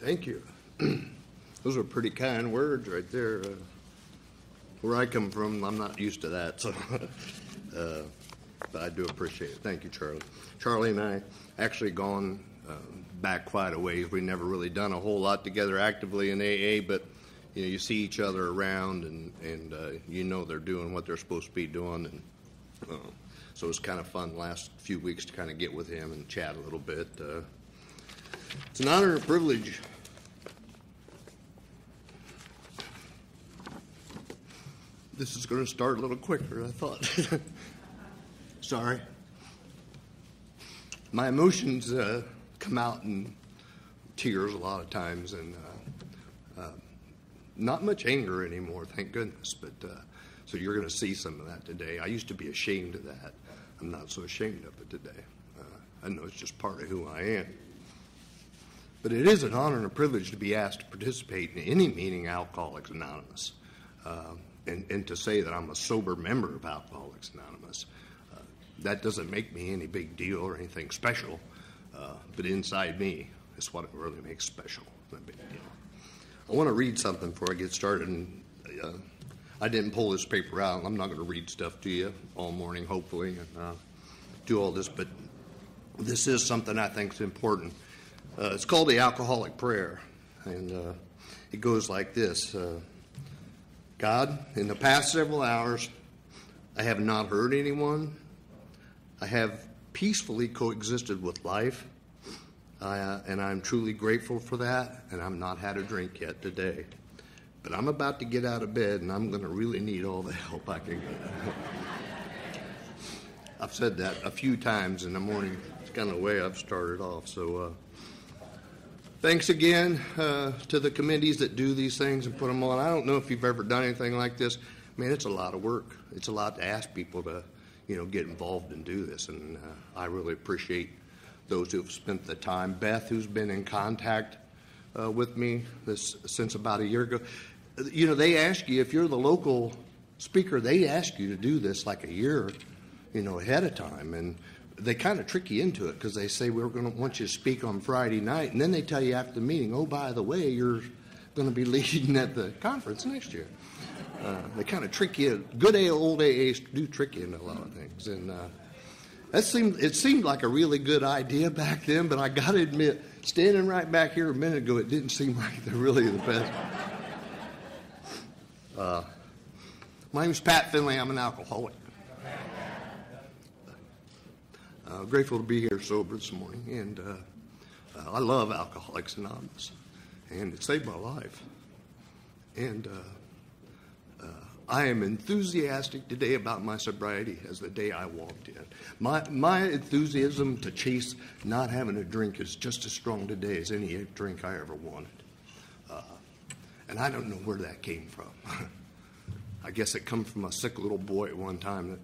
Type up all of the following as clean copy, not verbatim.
Thank you. Those are pretty kind words right there. Where I come from, I'm not used to that, so but I do appreciate it. Thank you, Charlie. Charlie and I actually gone back quite a ways. We never really done a whole lot together actively in AA, but you see each other around, and they're doing what they're supposed to be doing, and so it's kind of fun the last few weeks to kind of get with him and chat a little bit. It's an honor and a privilege. This is going to start a little quicker than I thought. Sorry. My emotions come out in tears a lot of times, and not much anger anymore, thank goodness. But so you're going to see some of that today. I used to be ashamed of that. I'm not so ashamed of it today. I know it's just part of who I am. But it is an honor and a privilege to be asked to participate in any meeting Alcoholics Anonymous. And to say that I'm a sober member of Alcoholics Anonymous. That doesn't make me any big deal or anything special, but inside me is what it really makes special. It's a big deal. I want to read something before I get started. And, I didn't pull this paper out. I'm not going to read stuff to you all morning, hopefully, and do all this, but this is something I think is important. It's called the Alcoholic Prayer, and it goes like this. God, in the past several hours, I have not hurt anyone. I have peacefully coexisted with life, and I'm truly grateful for that, and I've not had a drink yet today. But I'm about to get out of bed, and I'm going to really need all the help I can get. I've said that a few times in the morning. It's kind of the way I've started off. So thanks again to the committees that do these things and put them on. I don't know if you've ever done anything like this. Man, it's a lot of work. It's a lot to ask people to, get involved and do this. And I really appreciate those who have spent the time. Beth, who's been in contact with me since about a year ago. They ask you, if you're the local speaker, they ask you to do this like a year, ahead of time. And they kind of trick you into it because they say, we're going to want you to speak on Friday night. And then they tell you after the meeting, oh, by the way, you're going to be leading at the conference next year. They kind of trick you. Good old AAs do trick you into a lot of things. And it seemed like a really good idea back then, but I got to admit, standing right back here a minute ago, it didn't seem like they're really the best. My name is Pat Finley. I'm an alcoholic. Grateful to be here sober this morning, and I love Alcoholics Anonymous, and it saved my life. And I am enthusiastic today about my sobriety as the day I walked in. My enthusiasm to chase not having a drink is just as strong today as any drink I ever wanted. And I don't know where that came from. I guess it comes from a sick little boy at one time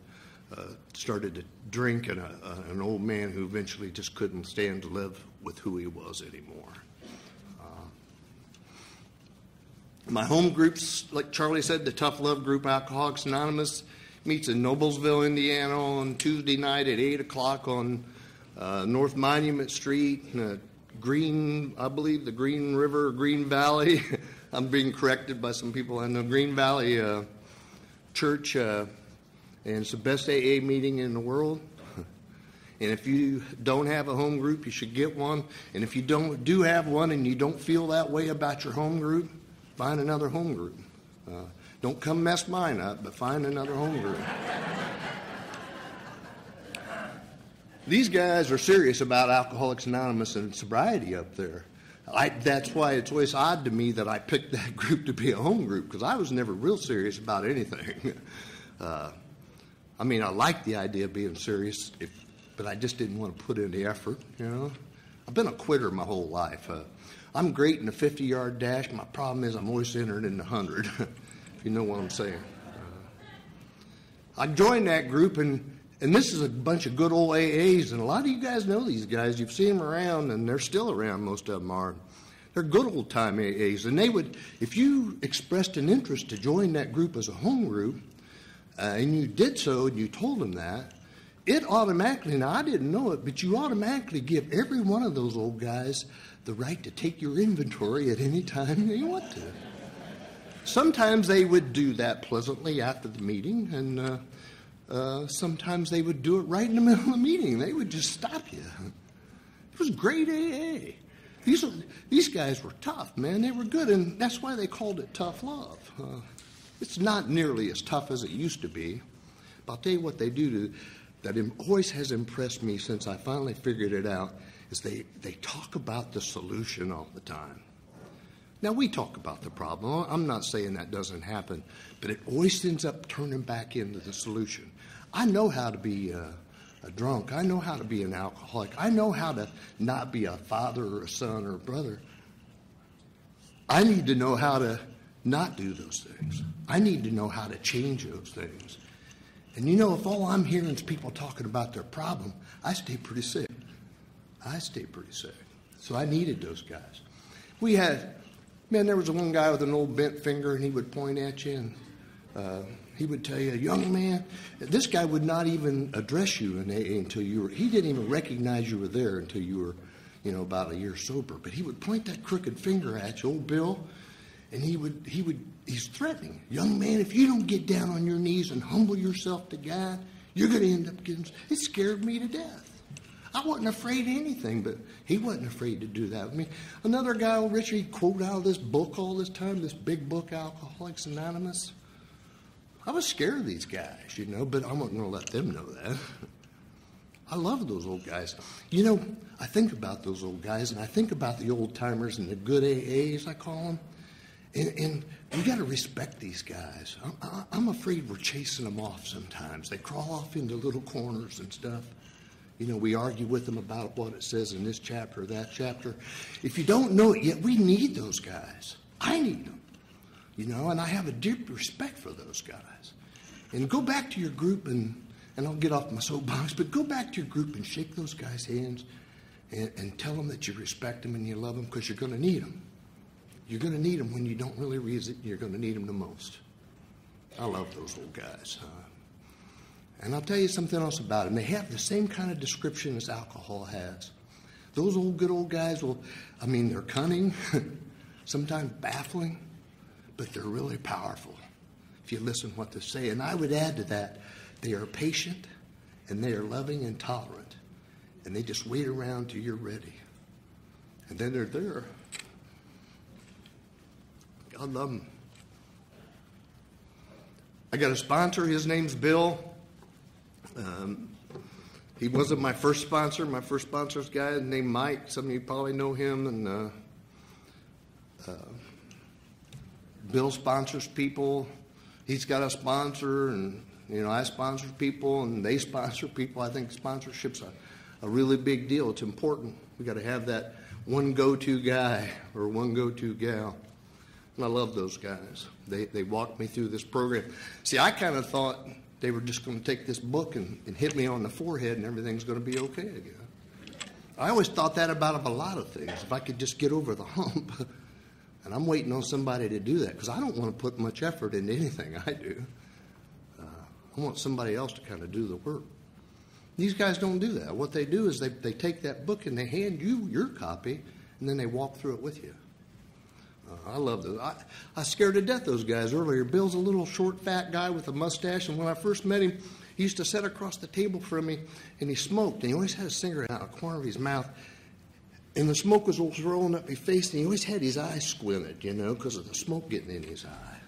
that started to drink, and an old man who eventually just couldn't stand to live with who he was anymore. My home groups, like Charlie said, the Tough Love Group, Alcoholics Anonymous, meets in Noblesville, Indiana on Tuesday night at 8 o'clock on North Monument Street, the Green River, Green Valley. I'm being corrected by some people I know. Green Valley Church, and it's the best AA meeting in the world. And if you don't have a home group, you should get one. And if you do have one and you don't feel that way about your home group, find another home group. Don't come mess mine up, but find another home group. These guys are serious about Alcoholics Anonymous and sobriety up there. That's why it's always odd to me that I picked that group to be a home group, because I was never real serious about anything. I like the idea of being serious, but I just didn't want to put in the effort, I've been a quitter my whole life. I'm great in the 50-yard dash. My problem is I'm always entering in the 100, if you know what I'm saying. I joined that group, and this is a bunch of good old AAs, and a lot of you guys know these guys. You've seen them around, and they're still around, most of them are. They're good old-time AAs, and they would, if you expressed an interest to join that group as a home group, and you did so, and you told them that, it automatically, now I didn't know it, but you automatically give every one of those old guys the right to take your inventory at any time they want to. Sometimes they would do that pleasantly after the meeting, and sometimes they would do it right in the middle of the meeting. They would just stop you. It was great AA. These guys were tough, man. They were good, and that's why they called it tough love. It's not nearly as tough as it used to be. But I'll tell you what they do that always has impressed me since I finally figured it out, is they talk about the solution all the time. Now, we talk about the problem. I'm not saying that doesn't happen, but it always ends up turning back into the solution. I know how to be a drunk. I know how to be an alcoholic. I know how to not be a father or a son or a brother. I need to know how to not do those things. I need to know how to change those things. And you know, if all I'm hearing is people talking about their problem, I stay pretty sick. So I needed those guys. There was one guy with an old bent finger, and he would point at you, and he would tell you, young man, this guy would not even address you in AA until he didn't even recognize you were there until you were, about a year sober. But he would point that crooked finger at you, old Bill, and he's threatening. Young man, if you don't get down on your knees and humble yourself to God, you're going to end up getting... It scared me to death. I wasn't afraid of anything, but he wasn't afraid to do that with me. Another guy, old Richard, he'd quote out of this book all this time, this big book, Alcoholics Anonymous. I was scared of these guys, but I wasn't going to let them know that. I love those old guys. I think about those old guys, and I think about the old timers and the good AAs, I call them. And we got to respect these guys. I'm afraid we're chasing them off sometimes. They crawl off into little corners and stuff. We argue with them about what it says in this chapter or that chapter. If you don't know it yet, we need those guys. I need them. And I have a deep respect for those guys. And go back to your group, and I'll get off my soapbox, but go back to your group and shake those guys' hands and tell them that you respect them and you love them, because you're going to need them. You're going to need them when you don't really realize it. You're going to need them the most. I love those old guys. And I'll tell you something else about them. They have the same kind of description as alcohol has. Those good old guys they're cunning, sometimes baffling, but they're really powerful if you listen to what they say. And I would add to that, they are patient, and they are loving and tolerant. And they just wait around till you're ready. And then they're there. God love them. I got a sponsor. His name's Bill. He wasn't my first sponsor. My first sponsor's a guy named Mike. Some of you probably know him. And Bill sponsors people. He's got a sponsor, and I sponsor people, and they sponsor people. I think sponsorship's a really big deal. It's important. We got to have that one go-to guy or one go-to gal. And I love those guys. They walked me through this program. See, I kind of thought they were just going to take this book and hit me on the forehead and everything's going to be okay again. I always thought that about a lot of things. If I could just get over the hump. And I'm waiting on somebody to do that, because I don't want to put much effort into anything I do. I want somebody else to kind of do the work. These guys don't do that. What they do is they take that book and they hand you your copy, and then they walk through it with you. I love those. I was scared to death those guys earlier. Bill's a little short, fat guy with a mustache, and when I first met him, he used to sit across the table from me, and he smoked, and he always had a cigarette out of the corner of his mouth, and the smoke was rolling up his face, and he always had his eyes squinted, because of the smoke getting in his eye.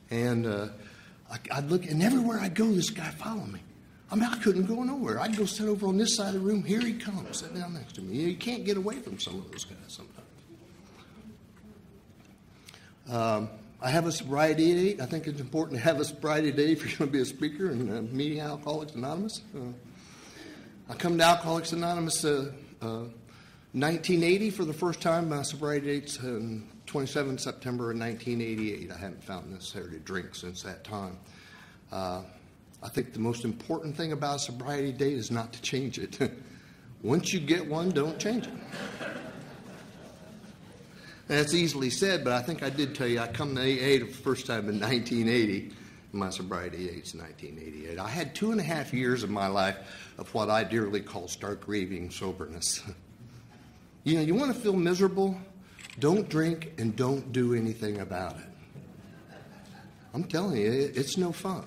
And I'd look, and everywhere I'd go, this guy followed me. I couldn't go nowhere. I'd go sit over on this side of the room. Here he comes, sit down next to me. You can't get away from some of those guys sometimes. I have a sobriety date. I think it's important to have a sobriety date if you're going to be a speaker and meeting Alcoholics Anonymous. I come to Alcoholics Anonymous 1980 for the first time. My sobriety date's 27 September of 1988. I haven't found necessary to drink since that time. I think the most important thing about a sobriety date is not to change it. Once you get one, don't change it. That's easily said, but I think I did tell you I come to AA the first time in 1980, My sobriety date's 1988. I had 2.5 years of my life of what I dearly call stark raving soberness. You know, you want to feel miserable? Don't drink and don't do anything about it. I'm telling you, it's no fun.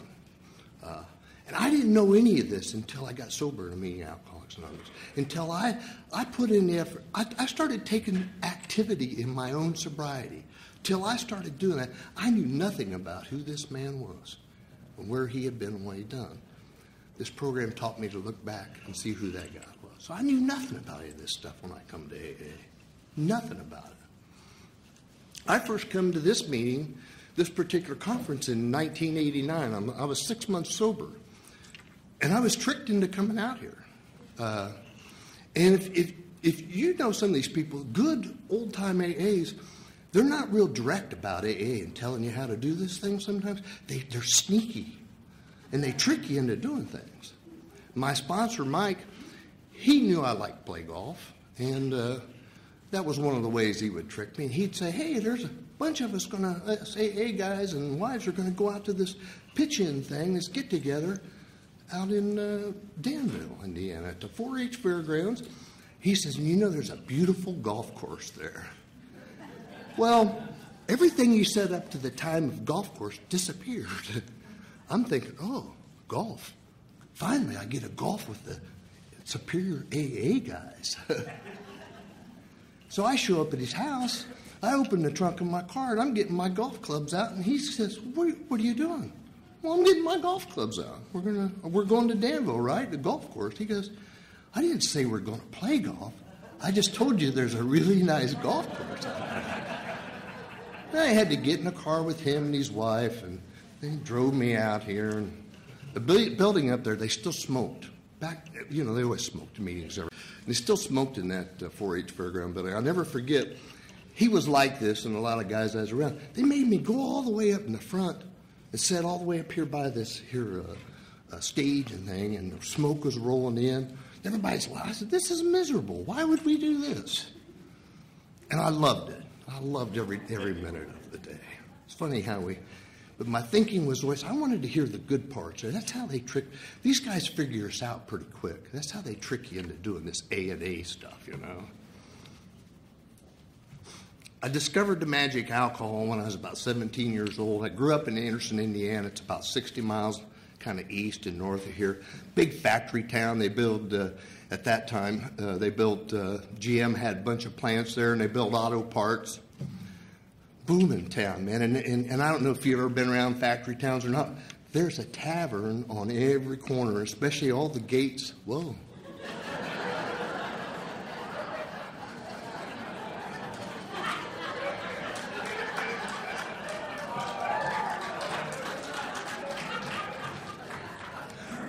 And I didn't know any of this until I got sober in a meeting Alcoholics Anonymous. Until I put in the effort. I started taking activity in my own sobriety. Till I started doing that, I knew nothing about who this man was and where he had been and what he'd done. This program taught me to look back and see who that guy was. So I knew nothing about any of this stuff when I come to AA. Nothing about it. I first come to this meeting, this particular conference in 1989. I was 6 months sober. And I was tricked into coming out here. And if you know some of these people, good old-time AAs, they're not real direct about AA and telling you how to do this thing sometimes. They're sneaky, and they trick you into doing things. My sponsor, Mike, he knew I liked to play golf, and that was one of the ways he would trick me. He'd say, hey, there's a bunch of us AA guys and wives are going to go out to this pitch-in thing, this get-together, out in Danville, Indiana, at the 4-H fairgrounds. He says, you know, there's a beautiful golf course there. Well, everything you said up to the time of golf course disappeared. I'm thinking, oh, golf. Finally, I get a golf with the superior AA guys. So I show up at his house. I open the trunk of my car, and I'm getting my golf clubs out, and he says, what are you doing? Well, I'm getting my golf clubs out. We're going to Danville, right? The golf course. He goes, I didn't say we're going to play golf. I just told you there's a really nice golf course out there. And I had to get in a car with him and his wife, and they drove me out here. And the building up there, they still smoked. Back, you know, they always smoked at meetings. And they still smoked in that 4-H fairground building. I'll never forget, he was like this, and a lot of guys I was around. They made me go all the way up in the front and sat all the way up here by this here stage and thing, and the smoke was rolling in. Everybody's like, I said, this is miserable. Why would we do this? And I loved it. I loved every minute of the day. It's funny how but my thinking was always, I wanted to hear the good parts. And that's how they trick. These guys figure us out pretty quick. That's how they trick you into doing this A&A stuff, you know. I discovered the magic alcohol when I was about 17 years old. I grew up in Anderson, Indiana. It's about 60 miles kind of east and north of here. Big factory town. They built, at that time, GM had a bunch of plants there, and they built auto parts. Booming town, man. And I don't know if you've ever been around factory towns or not. There's a tavern on every corner, especially all the gates. Whoa.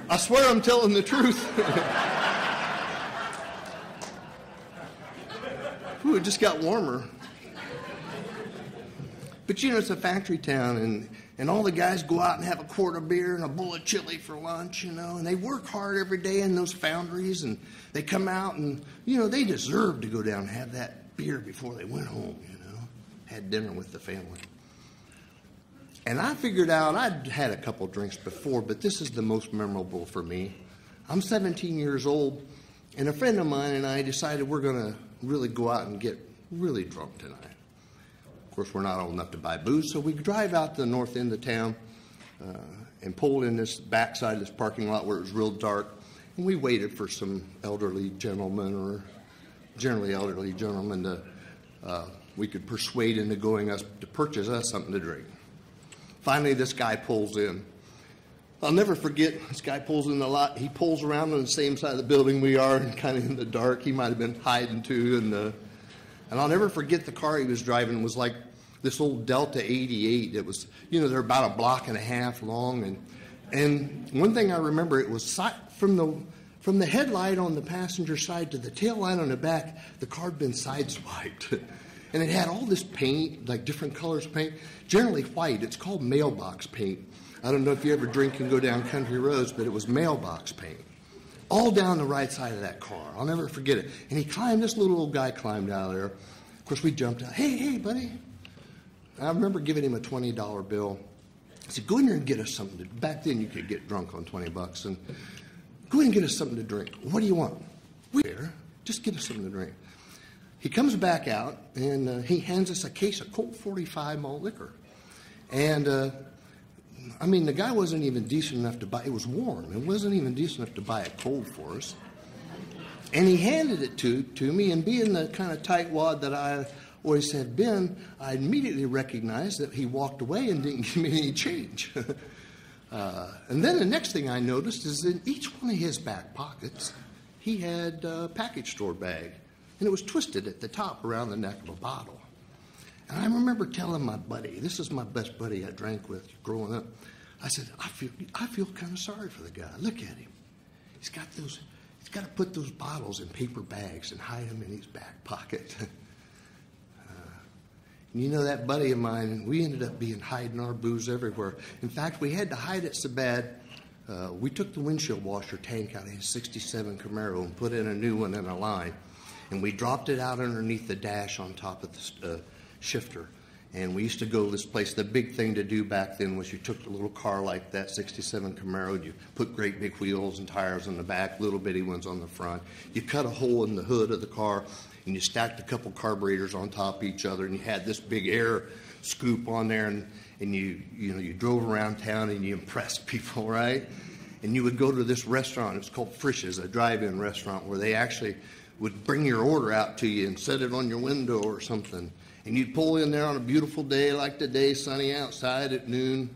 I swear I'm telling the truth. Ooh, it just got warmer. But, you know, it's a factory town, and all the guys go out and have a quart of beer and a bowl of chili for lunch, you know, and they work hard every day in those foundries, and they come out and, you know, they deserve to go down and have that beer before they went home, you know, had dinner with the family. And I figured out, I'd had a couple drinks before, but this is the most memorable for me. I'm 17 years old, and a friend of mine and I decided we're going to really go out and get really drunk tonight. Of course, we're not old enough to buy booze, so we drive out to the north end of town and pulled in this backside of this parking lot where it was real dark, and we waited for some elderly gentlemen, or generally elderly gentlemen, to we could persuade into going us to purchase us something to drink. Finally, this guy pulls in. I'll never forget, this guy pulls in the lot. He pulls around on the same side of the building we are, and kind of in the dark. He might have been hiding too. And I'll never forget the car he was driving was like this old Delta 88. It was, you know, they're about a block and a half long. And one thing I remember, it was from the headlight on the passenger side to the tail light on the back, the car had been sideswiped. And it had all this paint, like different colors of paint, generally white. It's called mailbox paint. I don't know if you ever drink and go down country roads, but it was mailbox paint. All down the right side of that car. I'll never forget it. And this little old guy climbed out of there. Of course, we jumped out. Hey, buddy. I remember giving him a $20 bill. I said, go in there and get us something to, back then you could get drunk on $20, and go in and get us something to drink. What do you want? We're here. Just get us something to drink. He comes back out, and he hands us a case of Colt 45 malt liquor. And, the guy wasn't even decent enough to buy, it was warm. It wasn't even decent enough to buy it cold for us. And he handed it to me, and being the kind of tightwad that I always had been, I immediately recognized that he walked away and didn't give me any change. And then the next thing I noticed is in each one of his back pockets, he had a package store bag. And it was twisted at the top around the neck of a bottle. And I remember telling my buddy, this is my best buddy I drank with growing up, I said, I feel kind of sorry for the guy. Look at him. He's got to put those bottles in paper bags and hide them in his back pocket. That buddy of mine, we ended up hiding our booze everywhere. In fact, we had to hide it so bad, we took the windshield washer tank out of his 67 Camaro and put in a new one in a line. And we dropped it out underneath the dash on top of the shifter. And we used to go to this place. The big thing to do back then was you took a little car like that, 67 Camaro, you put great big wheels and tires on the back, little bitty ones on the front. You cut a hole in the hood of the car, and you stacked a couple carburetors on top of each other, and you had this big air scoop on there, and you drove around town and you impressed people, right? And you would go to this restaurant. It's called Frisch's, a drive-in restaurant, where they actually would bring your order out to you and set it on your window or something. And you'd pull in there on a beautiful day like today, sunny outside at noon.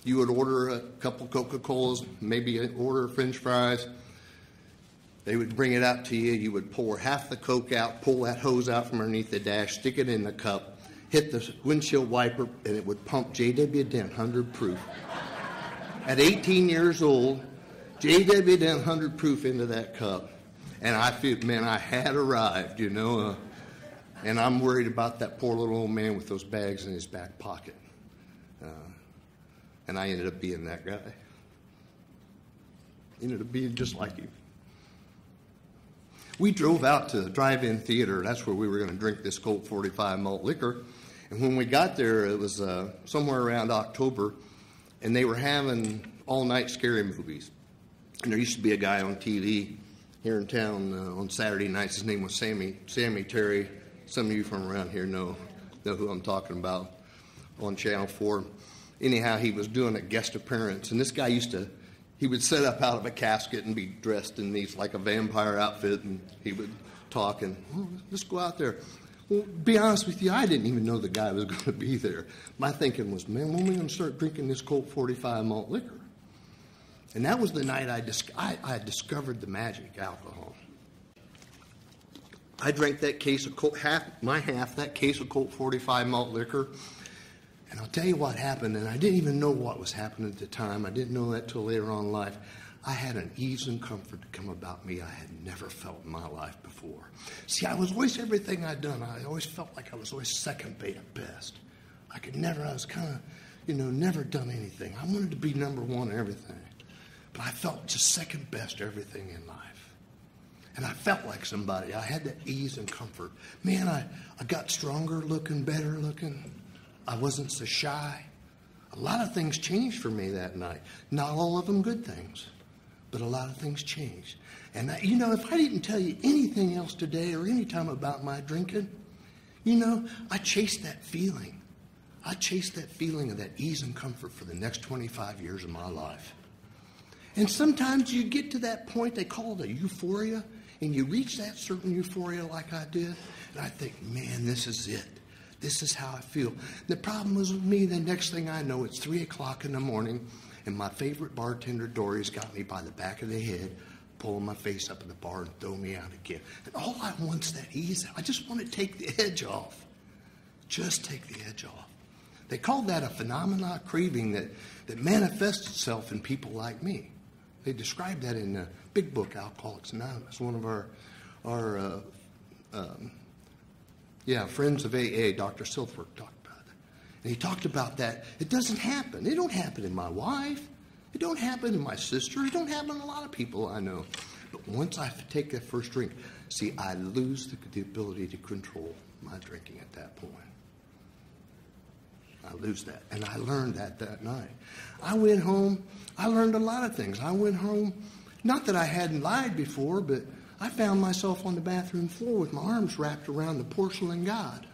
You would order a couple Coca-Colas, maybe order French fries. They would bring it out to you. You would pour half the Coke out, pull that hose out from underneath the dash, stick it in the cup, hit the windshield wiper, and it would pump J.W. Dent 100 proof. At 18 years old, J.W. Dent 100 proof into that cup. And I feel, man, I had arrived, and I'm worried about that poor little old man with those bags in his back pocket. And I ended up being that guy. Ended up being just like him. We drove out to the drive-in theater. That's where we were going to drink this Colt 45 malt liquor. And when we got there, it was somewhere around October, and they were having all-night scary movies. And there used to be a guy on TV here in town on Saturday nights. His name was Sammy Terry. Some of you from around here know who I'm talking about, on Channel 4. Anyhow, he was doing a guest appearance, and this guy he would set up out of a casket and be dressed in these like a vampire outfit, and he would talk and, let's go out there. Well, to be honest with you, I didn't even know the guy was going to be there. My thinking was, man, when are we going to start drinking this Colt 45 malt liquor? And that was the night I discovered the magic alcohol. I drank that case of Colt, that case of Colt 45 malt liquor, and I'll tell you what happened, and I didn't even know what was happening at the time. I didn't know that till later on in life. I had an ease and comfort to come about me I had never felt in my life before. See, I was always, everything I'd done, I always felt like I was always second best. I was kind of, never done anything. I wanted to be number one in everything. But I felt just second best everything in life. And I felt like somebody. I had that ease and comfort. Man, I got stronger looking, better looking. I wasn't so shy. A lot of things changed for me that night. Not all of them good things, but a lot of things changed. And, if I didn't tell you anything else today or any time about my drinking, I chased that feeling. I chased that feeling of that ease and comfort for the next 25 years of my life. And sometimes you get to that point, they call it a euphoria, and you reach that certain euphoria like I did, and I think, man, this is it. This is how I feel. The problem was with me, the next thing I know, it's 3 o'clock in the morning, and my favorite bartender, Dory's got me by the back of the head, pulling my face up in the bar and throw me out again. And all I want is that ease. I just want to take the edge off. Just take the edge off. They call that a phenomena craving that manifests itself in people like me. They describe that in the big book, Alcoholics Anonymous. One of our friends of AA, Dr. Silverberg, talked about it. And he talked about that. It doesn't happen. It don't happen in my wife. It don't happen in my sister. It don't happen in a lot of people I know. But once I take that first drink, see, I lose the ability to control my drinking at that point. I lose that. And I learned that night. I went home. I learned a lot of things. I went home, not that I hadn't lied before, but I found myself on the bathroom floor with my arms wrapped around the porcelain god.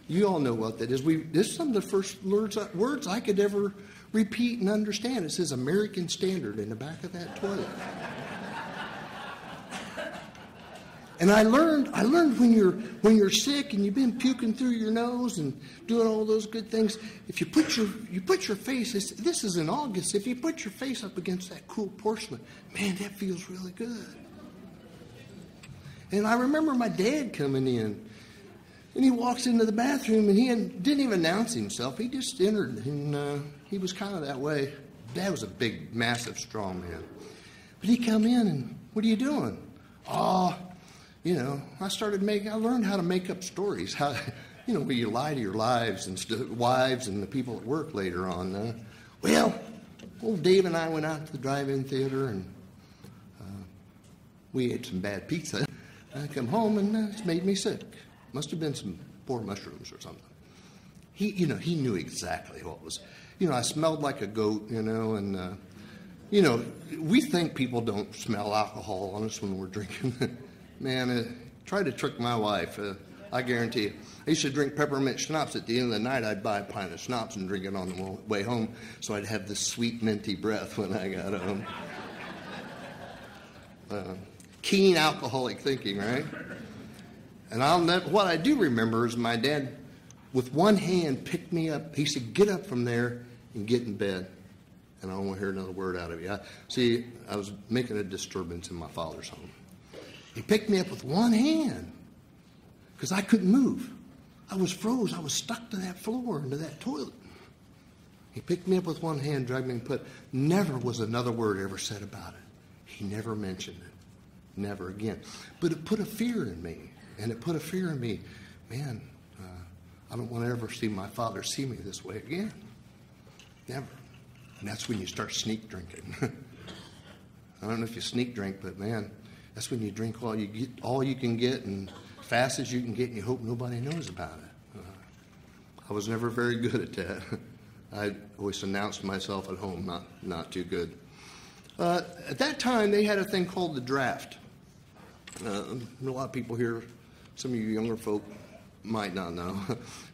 You all know what that is. This is some of the first words I could ever repeat and understand. It says American Standard in the back of that toilet. And I learned when you're sick and you've been puking through your nose and doing all those good things, if you put your face, this is in August, if you put your face up against that cool porcelain, man, that feels really good. And I remember my dad coming in, and he walks into the bathroom, and he didn't even announce himself. He just entered, and he was kind of that way. Dad was a big, massive, strong man. But he come in, and what are you doing? I learned how to make up stories. How, where you lie to your wives and the people at work later on. Old Dave and I went out to the drive-in theater, and we ate some bad pizza. I come home, and it's made me sick. Must have been some poor mushrooms or something. He knew exactly what was. I smelled like a goat, and we think people don't smell alcohol on us when we're drinking. Man, try to trick my wife. I guarantee you. I used to drink peppermint schnapps. At the end of the night, I'd buy a pint of schnapps and drink it on the way home, so I'd have this sweet, minty breath when I got home. Keen alcoholic thinking, right? And what I do remember is my dad, with one hand, picked me up. He said, "Get up from there and get in bed." And I don't want to hear another word out of you. I was making a disturbance in my father's home. He picked me up with one hand because I couldn't move. I was froze. I was stuck to that floor, into that toilet. He picked me up with one hand, dragged me and put. Never was another word ever said about it. He never mentioned it. Never again. But it put a fear in me. And it put a fear in me. Man, I don't want to ever see my father see me this way again. Never. And that's when you start sneak drinking. I don't know if you sneak drink, but man, that's when you drink all you can get, and fast as you can get, and you hope nobody knows about it. I was never very good at that. I always announced myself at home, not too good. At that time, they had a thing called the draft. A lot of people here, some of you younger folk might not know,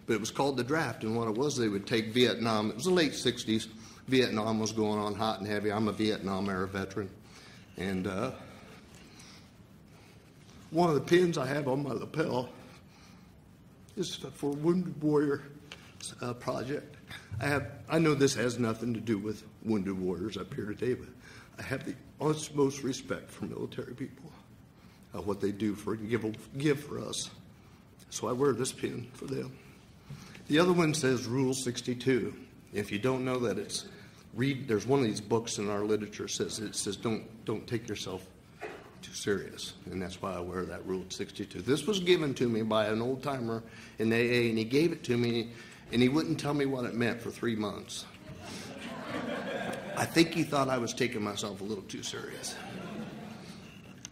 but it was called the draft, and what it was, they would take Vietnam. It was the late 60s. Vietnam was going on hot and heavy. I'm a Vietnam-era veteran, and one of the pins I have on my lapel is for Wounded Warrior project. I know this has nothing to do with Wounded Warriors up here today, but I have the utmost respect for military people, what they do for and give for us. So I wear this pin for them. The other one says Rule 62. If you don't know that, there's one of these books in our literature says don't take yourself too serious, and that's why I wear that Rule 62. This was given to me by an old timer in AA, and he gave it to me, and he wouldn't tell me what it meant for 3 months. I think he thought I was taking myself a little too serious.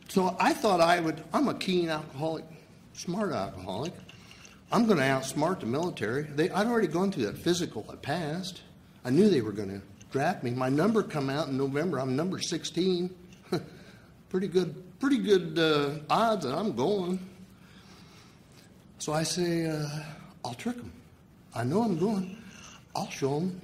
So I thought I'm a keen alcoholic, smart alcoholic. I'm going to outsmart the military. I'd already gone through that physical. I passed. I knew they were going to draft me. My number come out in November. I'm number 16. Pretty good odds that I'm going. So I say, I'll trick them. I know I'm going. I'll show them.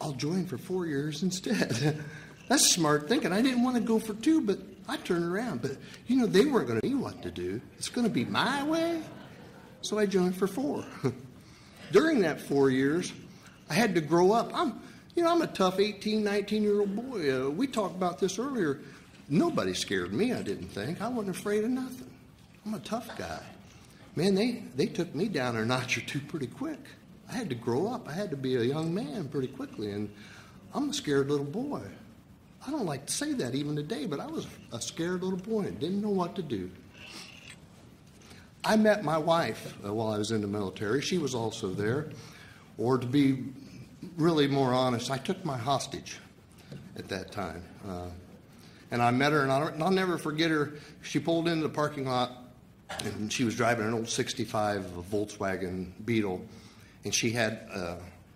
I'll join for 4 years instead. That's smart thinking. I didn't want to go for 2, but I turned around. But, they weren't going to tell me what to do. It's going to be my way. So I joined for 4. During that 4 years, I had to grow up. I'm a tough 18, 19-year-old boy. We talked about this earlier. Nobody scared me, I didn't think. I wasn't afraid of nothing. I'm a tough guy. Man, they took me down a notch or two pretty quick. I had to grow up. I had to be a young man pretty quickly, and I'm a scared little boy. I don't like to say that even today, but I was a scared little boy and didn't know what to do. I met my wife while I was in the military. She was also there. Or to be really more honest, I took my hostage at that time. And I met her, and I'll never forget her. She pulled into the parking lot, and she was driving an old 65 Volkswagen Beetle. And she had,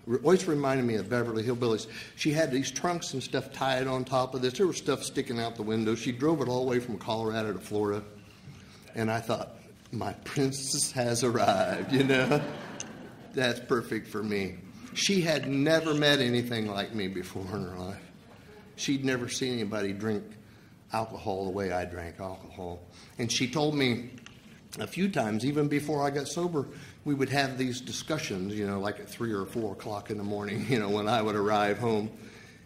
always reminded me of Beverly Hillbillies. She had these trunks and stuff tied on top of this. There was stuff sticking out the window. She drove it all the way from Colorado to Florida. And I thought, my princess has arrived, you know. That's perfect for me. She had never met anything like me before in her life. She'd never seen anybody drink alcohol the way I drank alcohol. And she told me a few times, even before I got sober, we would have these discussions, you know, like at 3 or 4 o'clock in the morning, you know, when I would arrive home.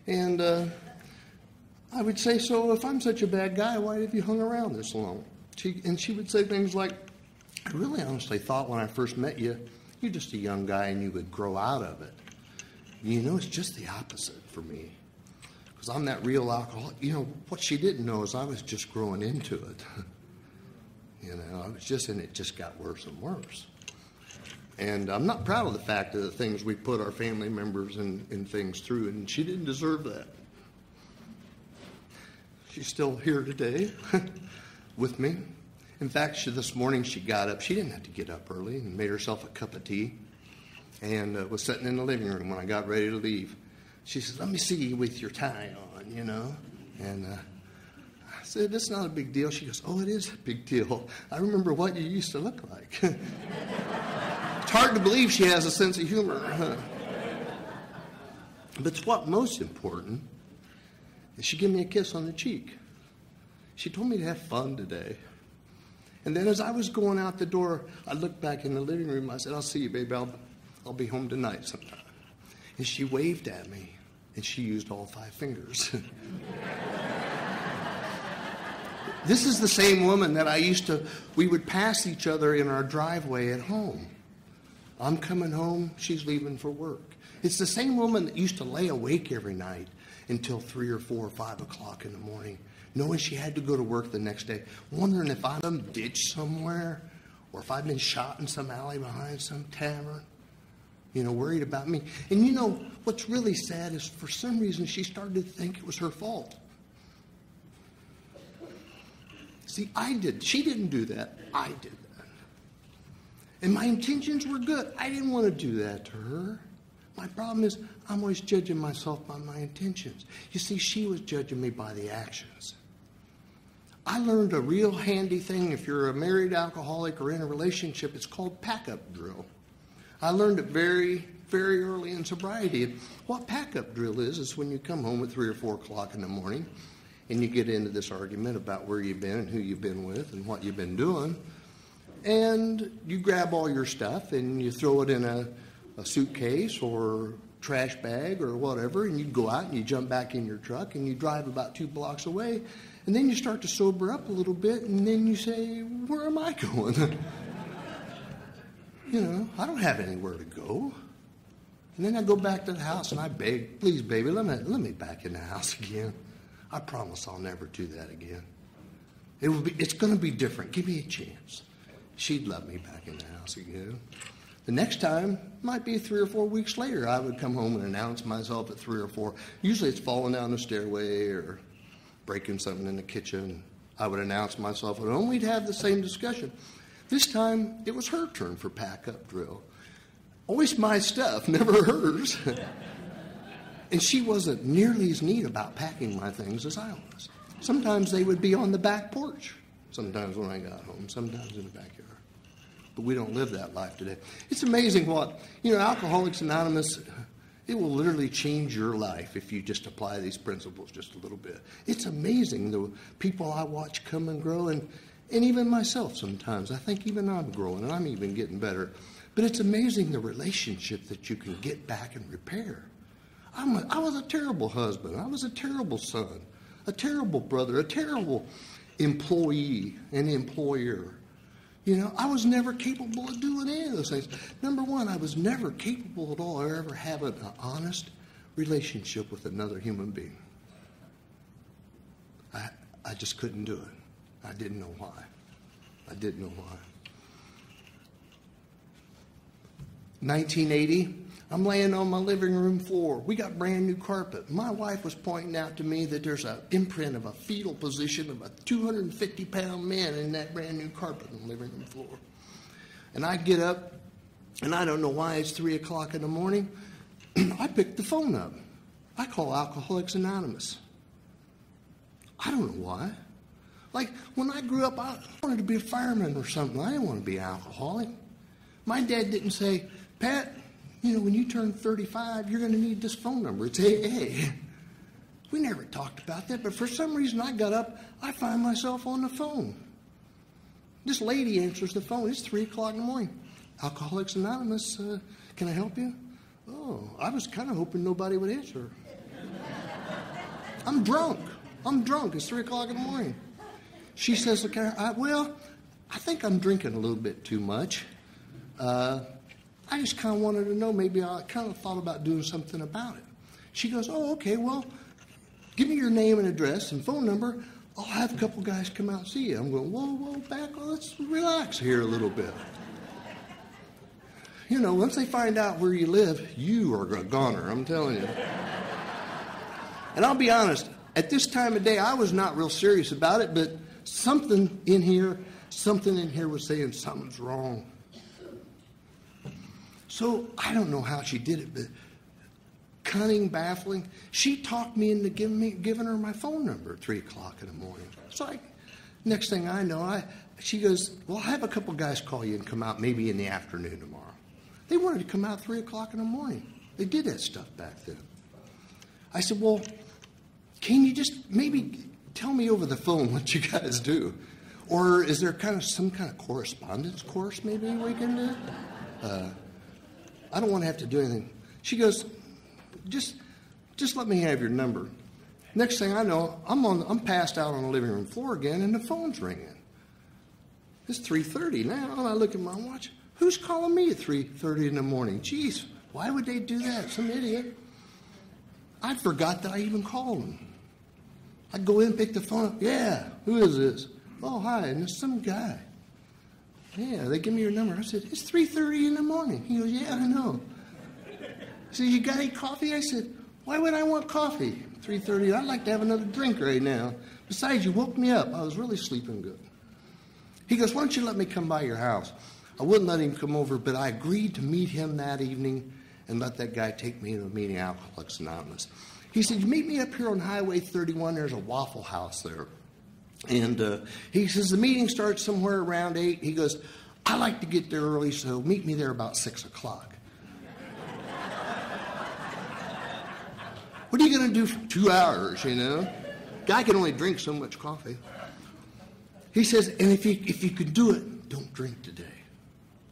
And I would say, so if I'm such a bad guy, why have you hung around this long? She would say things like, I really honestly thought when I first met you, you're just a young guy and you would grow out of it. You know, it's just the opposite for me. Because I'm that real alcoholic. You know, what she didn't know is I was just growing into it. You know, I was just, and it just got worse and worse. And I'm not proud of the fact of the things we put our family members and things through, and she didn't deserve that. She's still here today with me. In fact, this morning she got up. She didn't have to get up early and made herself a cup of tea and was sitting in the living room when I got ready to leave. She says, let me see you with your tie on, you know. And I said, it's not a big deal. She goes, oh, it is a big deal. I remember what you used to look like. It's hard to believe she has a sense of humor. Huh? But it's what most important is she gave me a kiss on the cheek. She told me to have fun today. And then as I was going out the door, I looked back in the living room. I said, I'll see you, baby. I'll be home tonight sometime. And she waved at me, and she used all 5 fingers. This is the same woman that we would pass each other in our driveway at home. I'm coming home, she's leaving for work. It's the same woman that used to lay awake every night until 3 or 4 or 5 o'clock in the morning, knowing she had to go to work the next day, wondering if I'd been ditched somewhere or if I'd been shot in some alley behind some tavern, you know, worried about me. And you know, what's really sad is for some reason she started to think it was her fault. See, she didn't do that. I did that. And my intentions were good. I didn't want to do that to her. My problem is I'm always judging myself by my intentions. You see, she was judging me by the actions. I learned a real handy thing if you're a married alcoholic or in a relationship. It's called pack-up drill. I learned it very, very early in sobriety. And what pack-up drill is when you come home at 3 or 4 o'clock in the morning and you get into this argument about where you've been and who you've been with and what you've been doing. And you grab all your stuff and you throw it in a suitcase or trash bag or whatever, and you go out and you jump back in your truck and you drive about 2 blocks away, and then you start to sober up a little bit, and then you say, where am I going? You know, I don't have anywhere to go. And then I go back to the house and I beg, please, baby, let me back in the house again. I promise I'll never do that again. It's going to be different. Give me a chance. She'd let me back in the house again. The next time might be 3 or 4 weeks later. I would come home and announce myself at 3 or 4. Usually it's falling down the stairway or breaking something in the kitchen. I would announce myself at home. We'd have the same discussion. This time it was her turn for pack-up drill. Always my stuff, never hers. And she wasn't nearly as neat about packing my things as I was. Sometimes they would be on the back porch. Sometimes when I got home. Sometimes in the backyard. But we don't live that life today. It's amazing what, Alcoholics Anonymous, it will literally change your life if you just apply these principles just a little bit. It's amazing the people I watch come and grow, and even myself sometimes. I think even I'm growing, and I'm even getting better. But it's amazing the relationship that you can get back and repair. I was a terrible husband. I was a terrible son, a terrible brother, a terrible employee and employer. I was never capable of doing any of those things. Number one, I was never capable at all of ever having an honest relationship with another human being. I just couldn't do it. I didn't know why. I didn't know why. 1980, I'm laying on my living room floor. We got brand new carpet. My wife was pointing out to me that there's an imprint of a fetal position of a 250-pound man in that brand new carpet on the living room floor. And I get up, And I don't know why it's 3 o'clock in the morning. I picked the phone up. I call Alcoholics Anonymous. I don't know why. Like, when I grew up, I wanted to be a fireman or something. I didn't want to be an alcoholic. My dad didn't say, Pat, when you turn 35, you're going to need this phone number. It's AA. We never talked about that, but for some reason I got up, I find myself on the phone. This lady answers the phone. It's 3 o'clock in the morning. Alcoholics Anonymous, can I help you? Oh, I was kind of hoping nobody would answer. I'm drunk. It's 3 o'clock in the morning. She says, okay, well, I think I'm drinking a little bit too much. I just kind of wanted to know, maybe I kind of thought about doing something about it. She goes, oh, okay, well, give me your name and address and phone number. I'll have a couple guys come out and see you. I'm going, whoa, back, let's relax here a little bit. Once they find out where you live, you are a goner, I'm telling you. And I'll be honest, at this time of day, I was not real serious about it, but something in here was saying something's wrong. So I don't know how she did it, but cunning, baffling. She talked me into giving her my phone number at 3 o'clock in the morning. So next thing I know, she goes, well, I'll have a couple guys call you and come out maybe in the afternoon tomorrow. They wanted to come out 3 o'clock in the morning. They did that stuff back then. I said, well, can you just maybe tell me over the phone what you guys do? Or is there some kind of correspondence course maybe we can do? I don't want to have to do anything. She goes, just let me have your number. Next thing I know, I'm passed out on the living room floor again, and the phone's ringing. It's 3:30 now, and I look at my watch. Who's calling me at 3:30 in the morning? Jeez, why would they do that? Some idiot. I forgot that I even called them. I go in, pick the phone up. Yeah, who is this? Oh, hi, and it's some guy. Yeah, they give me your number. I said, it's 3:30 in the morning. He goes, yeah, I know. He said, you got any coffee? I said, why would I want coffee? 3:30, I'd like to have another drink right now. Besides, you woke me up. I was really sleeping good. He goes, why don't you let me come by your house? I wouldn't let him come over, but I agreed to meet him that evening and let that guy take me to a meeting at Alcoholics Anonymous. He said, you meet me up here on Highway 31. There's a Waffle House there. And he says, the meeting starts somewhere around 8. He goes, I like to get there early, so meet me there about 6 o'clock. What are you going to do for 2 hours, Guy can only drink so much coffee. He says, and if you could do it, don't drink today.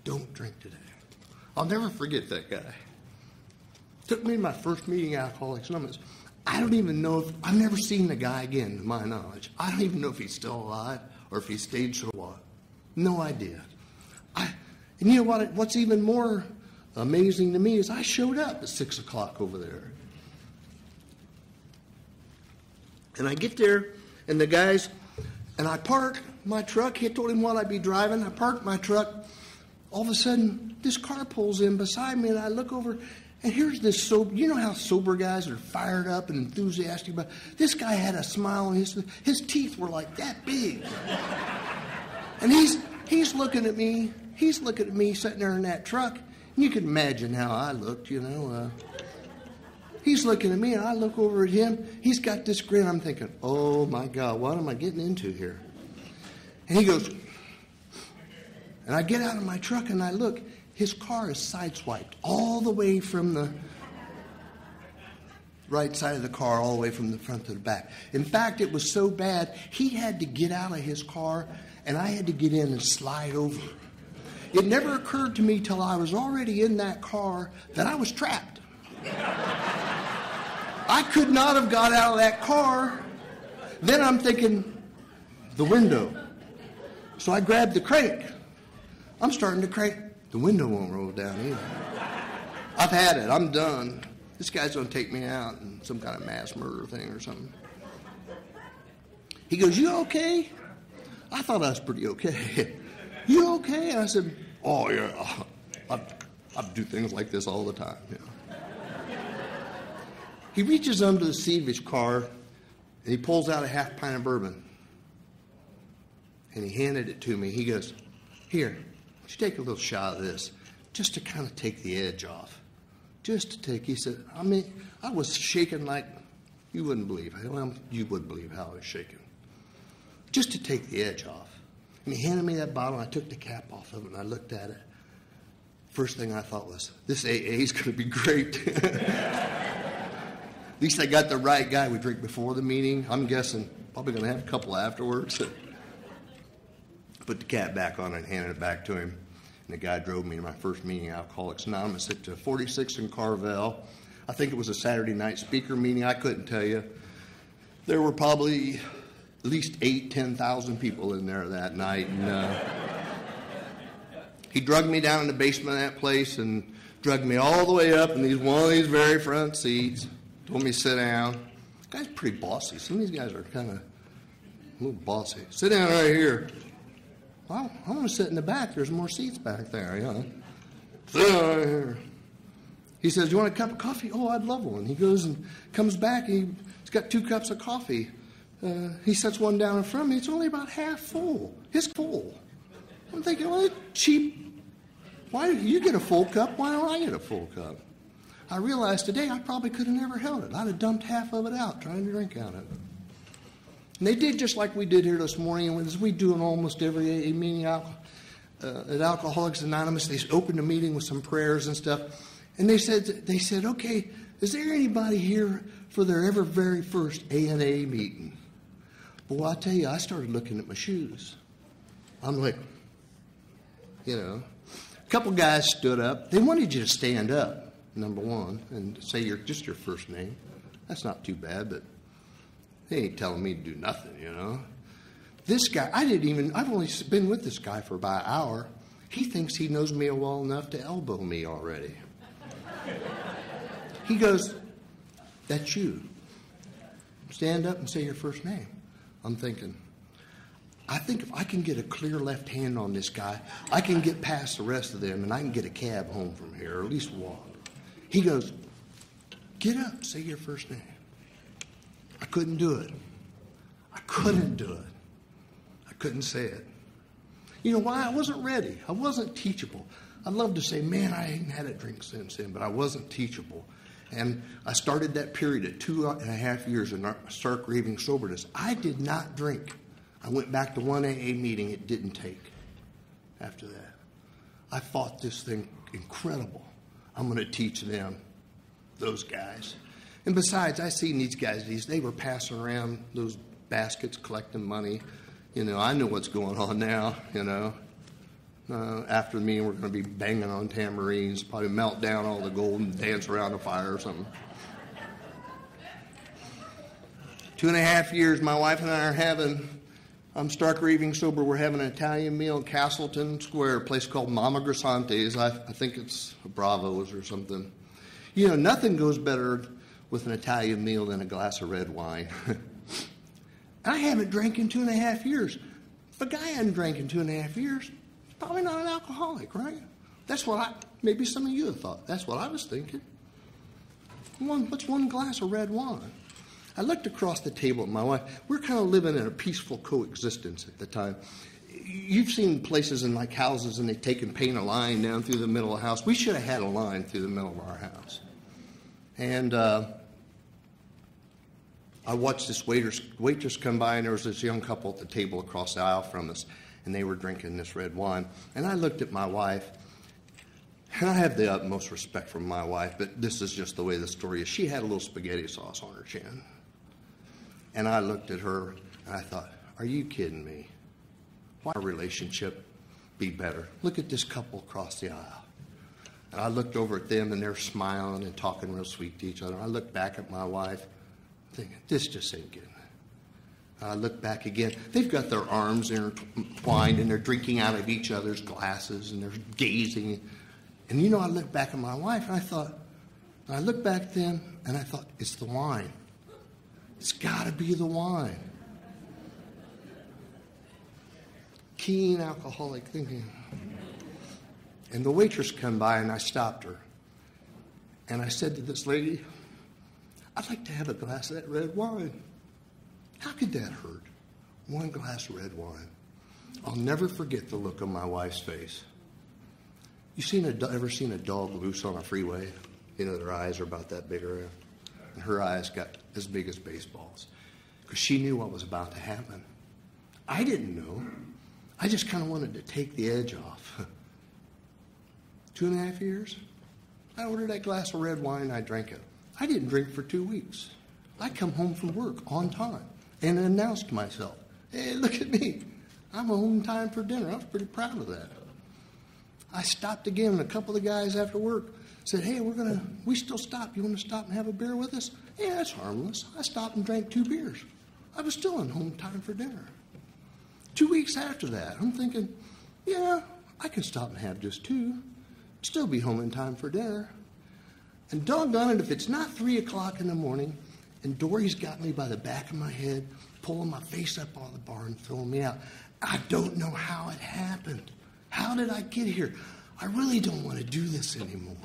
Don't drink today. I'll never forget that guy. Took me to my first meeting at Alcoholics Anonymous. I don't even know I've never seen the guy again, to my knowledge. I don't even know if he's still alive or if he staged or what. No idea. And you know what? What's even more amazing to me is I showed up at 6 o'clock over there. And I get there, and the guys, and I park my truck. He told him what I'd be driving. I parked my truck. All of a sudden, this car pulls in beside me, and I look over, and here's this sober. You know how sober guys are fired up and enthusiastic about? This guy had a smile on his teeth were like that big, and he's looking at me. He's looking at me sitting there in that truck. And you can imagine how I looked, He's looking at me, and I look over at him. He's got this grin. I'm thinking, oh, my God, what am I getting into here? And he goes, and I get out of my truck, and I look. His car is sideswiped all the way from the right side of the car, all the way from the front to the back. In fact, it was so bad, he had to get out of his car, and I had to get in and slide over. It never occurred to me till I was already in that car that I was trapped. I could not have got out of that car. Then I'm thinking, the window. So I grabbed the crank. I'm starting to crank. The window won't roll down either. I've had it. I'm done. This guy's going to take me out in some kind of mass murder thing or something. He goes, you okay? I thought I was pretty okay. You okay? And I said, oh, yeah. I do things like this all the time. He reaches under the seat of his car, and he pulls out a half pint of bourbon. And he handed it to me. He goes, here, you take a little shot of this. just to kind of take the edge off. He said, I was shaking like you wouldn't believe. Well, you would believe how I was shaking. Just to take the edge off. And he handed me that bottle, and I took the cap off of it, and I looked at it. First thing I thought was, this AA is going to be great. At least I got the right guy. We drink before the meeting. I'm guessing probably going to have a couple afterwards. Put the cap back on and handed it back to him. And the guy drove me to my first meeting, Alcoholics Anonymous, at 46 in Carvel. I think it was a Saturday night speaker meeting. I couldn't tell you. There were probably at least 10,000 people in there that night. And he drugged me down in the basement of that place and drugged me all the way up in one of these very front seats. Told me to sit down. The guy's pretty bossy. Some of these guys are kind of a little bossy. Sit down right here. Well, I want to sit in the back. There's more seats back there, Sit down right here. He says, you want a cup of coffee? Oh, I'd love one. He goes and comes back. He's got 2 cups of coffee. He sets one down in front of me. It's only about half full. It's full. I'm thinking, well, it's cheap. Why do you get a full cup? Why don't I get a full cup? I realized today I probably could have never held it. I'd have dumped half of it out trying to drink out of it. And they did just like we did here this morning, and as we do in almost every AA meeting at Alcoholics Anonymous. They opened the meeting with some prayers and stuff. And they said, okay, is there anybody here for their very first A&A meeting? Well, I tell you, I started looking at my shoes. I'm like, a couple guys stood up. They wanted you to stand up. Number one, and say your first name. That's not too bad, but they ain't telling me to do nothing, This guy, I've only been with this guy for about an hour. He thinks he knows me well enough to elbow me already. He goes, that's you. Stand up and say your first name. I'm thinking, I think if I can get a clear left hand on this guy, I can get past the rest of them, and I can get a cab home from here, or at least walk. He goes, get up, say your first name. I couldn't do it. I couldn't say it. You know why? I wasn't ready. I wasn't teachable. I'd love to say, man, I ain't had a drink since then, but I wasn't teachable. And I started that period at 2.5 years in stark raving soberness. I did not drink. I went back to one AA meeting. It didn't take after that. I fought this thing incredible. I'm going to teach them, those guys. And besides, I seen these guys, they were passing around those baskets collecting money. I know what's going on now, After the meeting, we're going to be banging on tambourines, probably melt down all the gold and dance around a fire or something. 2.5 years, my wife and I are I'm stark raving sober. We're having an Italian meal in Castleton Square, a place called Mama Grisante's. I think it's Bravo's or something. Nothing goes better with an Italian meal than a glass of red wine. I haven't drank in 2.5 years. If a guy hadn't drank in 2.5 years, he's probably not an alcoholic, right? That's what maybe some of you have thought. That's what I was thinking. What's one glass of red wine? I looked across the table at my wife. We're kind of living in a peaceful coexistence at the time. You've seen places in like houses and they take and paint a line down through the middle of the house. We should have had a line through the middle of our house. And I watched this waitress come by, and there was this young couple at the table across the aisle from us, and they were drinking this red wine. And I looked at my wife, and I have the utmost respect for my wife, but this is just the way the story is. She had a little spaghetti sauce on her chin. And I looked at her, and I thought, are you kidding me? Why our relationship be better? Look at this couple across the aisle. And I looked over at them, and they're smiling and talking real sweet to each other. I looked back at my wife, thinking, this just ain't good. I look back again. They've got their arms intertwined, and they're drinking out of each other's glasses, and they're gazing. And I looked back at my wife, and I looked back at them, and I thought, it's the wine. It's got to be the wine. Keen alcoholic thinking. And the waitress come by, and I stopped her. And I said to this lady, I'd like to have a glass of that red wine. How could that hurt? One glass of red wine. I'll never forget the look on my wife's face. Ever seen a dog loose on a freeway? You know, their eyes are about that big around. And her eyes got as big as baseballs because she knew what was about to happen. I didn't know. I just kind of wanted to take the edge off. 2.5 years, I ordered that glass of red wine, I drank it. I didn't drink for 2 weeks. I come home from work on time and announced to myself, hey, look at me. I'm home in time for dinner. I was pretty proud of that. I stopped again, and a couple of the guys after work said, hey, we still stop. You want to stop and have a beer with us? Yeah, it's harmless. I stopped and drank 2 beers. I was still in home time for dinner. 2 weeks after that, I'm thinking, yeah, I can stop and have just 2. Still be home in time for dinner. And doggone it, if it's not 3 o'clock in the morning, and Dory's got me by the back of my head, pulling my face up on the bar and throwing me out. I don't know how it happened. How did I get here? I really don't want to do this anymore.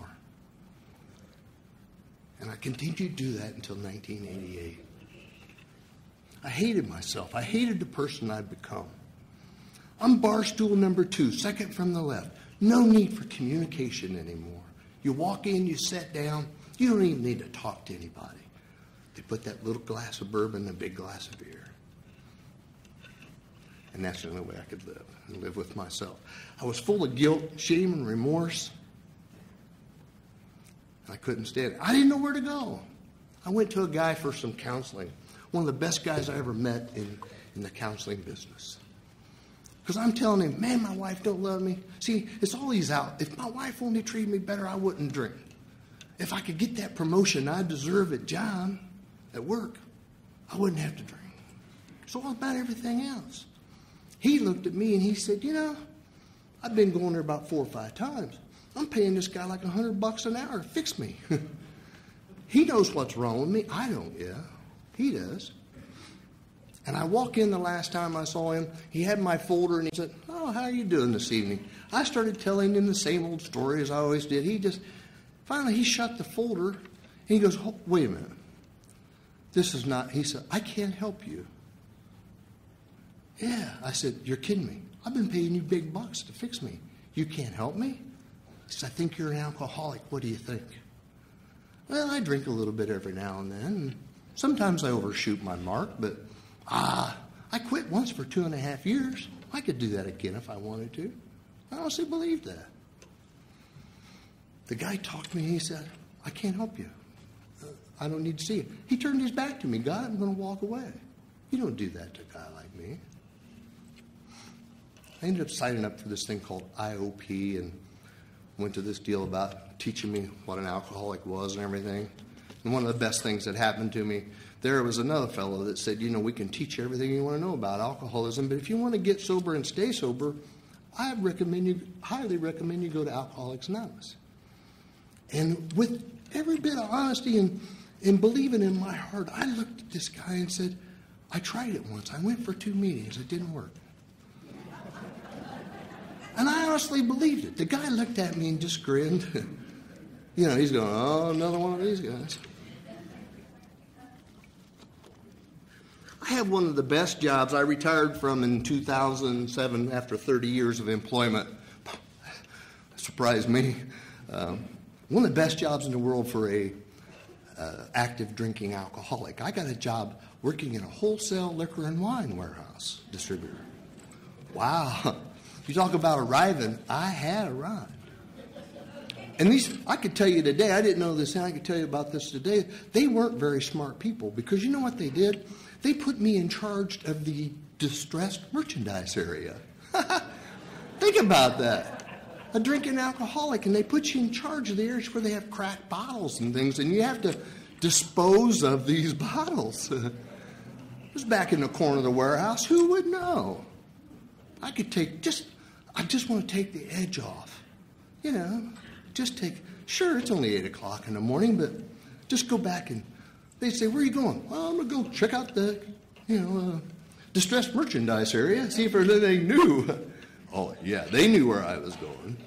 And I continued to do that until 1988. I hated myself. I hated the person I'd become. I'm bar stool number 2, second from the left. No need for communication anymore. You walk in, you sit down. You don't even need to talk to anybody. They put that little glass of bourbon in a big glass of beer. And that's the only way I could live, and live with myself. I was full of guilt, shame, and remorse. I couldn't stand it. I didn't know where to go. I went to a guy for some counseling. One of the best guys I ever met in the counseling business. Because I'm telling him, man, my wife don't love me. See, it's all he's out. If my wife only treated me better, I wouldn't drink. If I could get that promotion I deserve at John, at work, I wouldn't have to drink. It's all about everything else. He looked at me and he said, you know, I've been going there about 4 or 5 times. I'm paying this guy like $100 an hour to fix me. He knows what's wrong with me. I don't, yeah. He does. And I walk in the last time I saw him. He had my folder and he said, oh, how are you doing this evening? I started telling him the same old story as I always did. Finally he shut the folder and he goes, oh, wait a minute. This is not, he said, I can't help you. Yeah. I said, you're kidding me. I've been paying you big bucks to fix me. You can't help me? He said, I think you're an alcoholic. What do you think? Well, I drink a little bit every now and then. And sometimes I overshoot my mark, but I quit once for 2.5 years. I could do that again if I wanted to. I honestly believe that. The guy talked to me and he said, I can't help you. I don't need to see you. He turned his back to me. God, I'm going to walk away. You don't do that to a guy like me. I ended up signing up for this thing called IOP and went to this deal about teaching me what an alcoholic was and everything. And one of the best things that happened to me, there was another fellow that said, you know, we can teach you everything you want to know about alcoholism, but if you want to get sober and stay sober, I highly recommend you go to Alcoholics Anonymous. And with every bit of honesty and believing in my heart, I looked at this guy and said, I tried it once. I went for 2 meetings. It didn't work. And I honestly believed it. The guy looked at me and just grinned. You know, he's going, oh, another one of these guys. I have one of the best jobs I retired from in 2007 after 30 years of employment. Surprised me. One of the best jobs in the world for a active drinking alcoholic. I got a job working in a wholesale liquor and wine warehouse distributor. Wow. You talk about arriving, I had arrived. And these, I could tell you today, I didn't know this, and I could tell you about this today. They weren't very smart people because you know what they did? They put me in charge of the distressed merchandise area. Think about that. A drinking alcoholic, and they put you in charge of the areas where they have cracked bottles and things, and you have to dispose of these bottles. It was back in the corner of the warehouse. Who would know? I just want to take the edge off. You know, sure, it's only 8 o'clock in the morning, but just go back and they say, where are you going? Well, I'm going to go check out the, distressed merchandise area, see if there's anything new. Oh, yeah, they knew where I was going.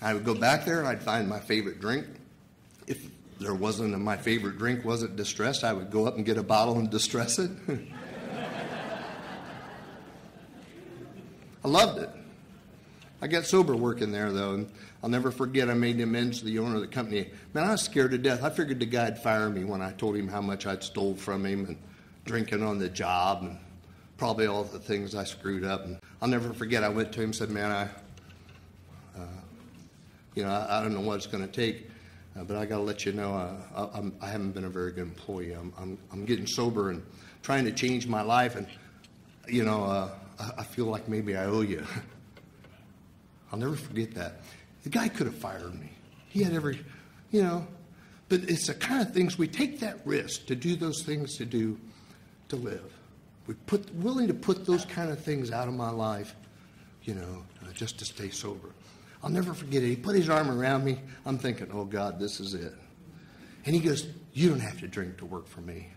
I would go back there and I'd find my favorite drink. If there wasn't, my favorite drink wasn't distressed, I would go up and get a bottle and distress it. I loved it. I got sober working there, though, and I'll never forget I made amends to the owner of the company. Man, I was scared to death. I figured the guy'd fire me when I told him how much I'd stole from him and drinking on the job and probably all the things I screwed up. And I'll never forget, I went to him and said, man, I don't know what it's going to take, but I got to let you know I haven't been a very good employee. I'm getting sober and trying to change my life, and, I feel like maybe I owe you. I'll never forget that. The guy could have fired me. He had every, but it's the kind of things we take that risk to do those things to live. Willing to put those kind of things out of my life, just to stay sober. I'll never forget it. He put his arm around me. I'm thinking, oh, God, this is it. And he goes, you don't have to drink to work for me.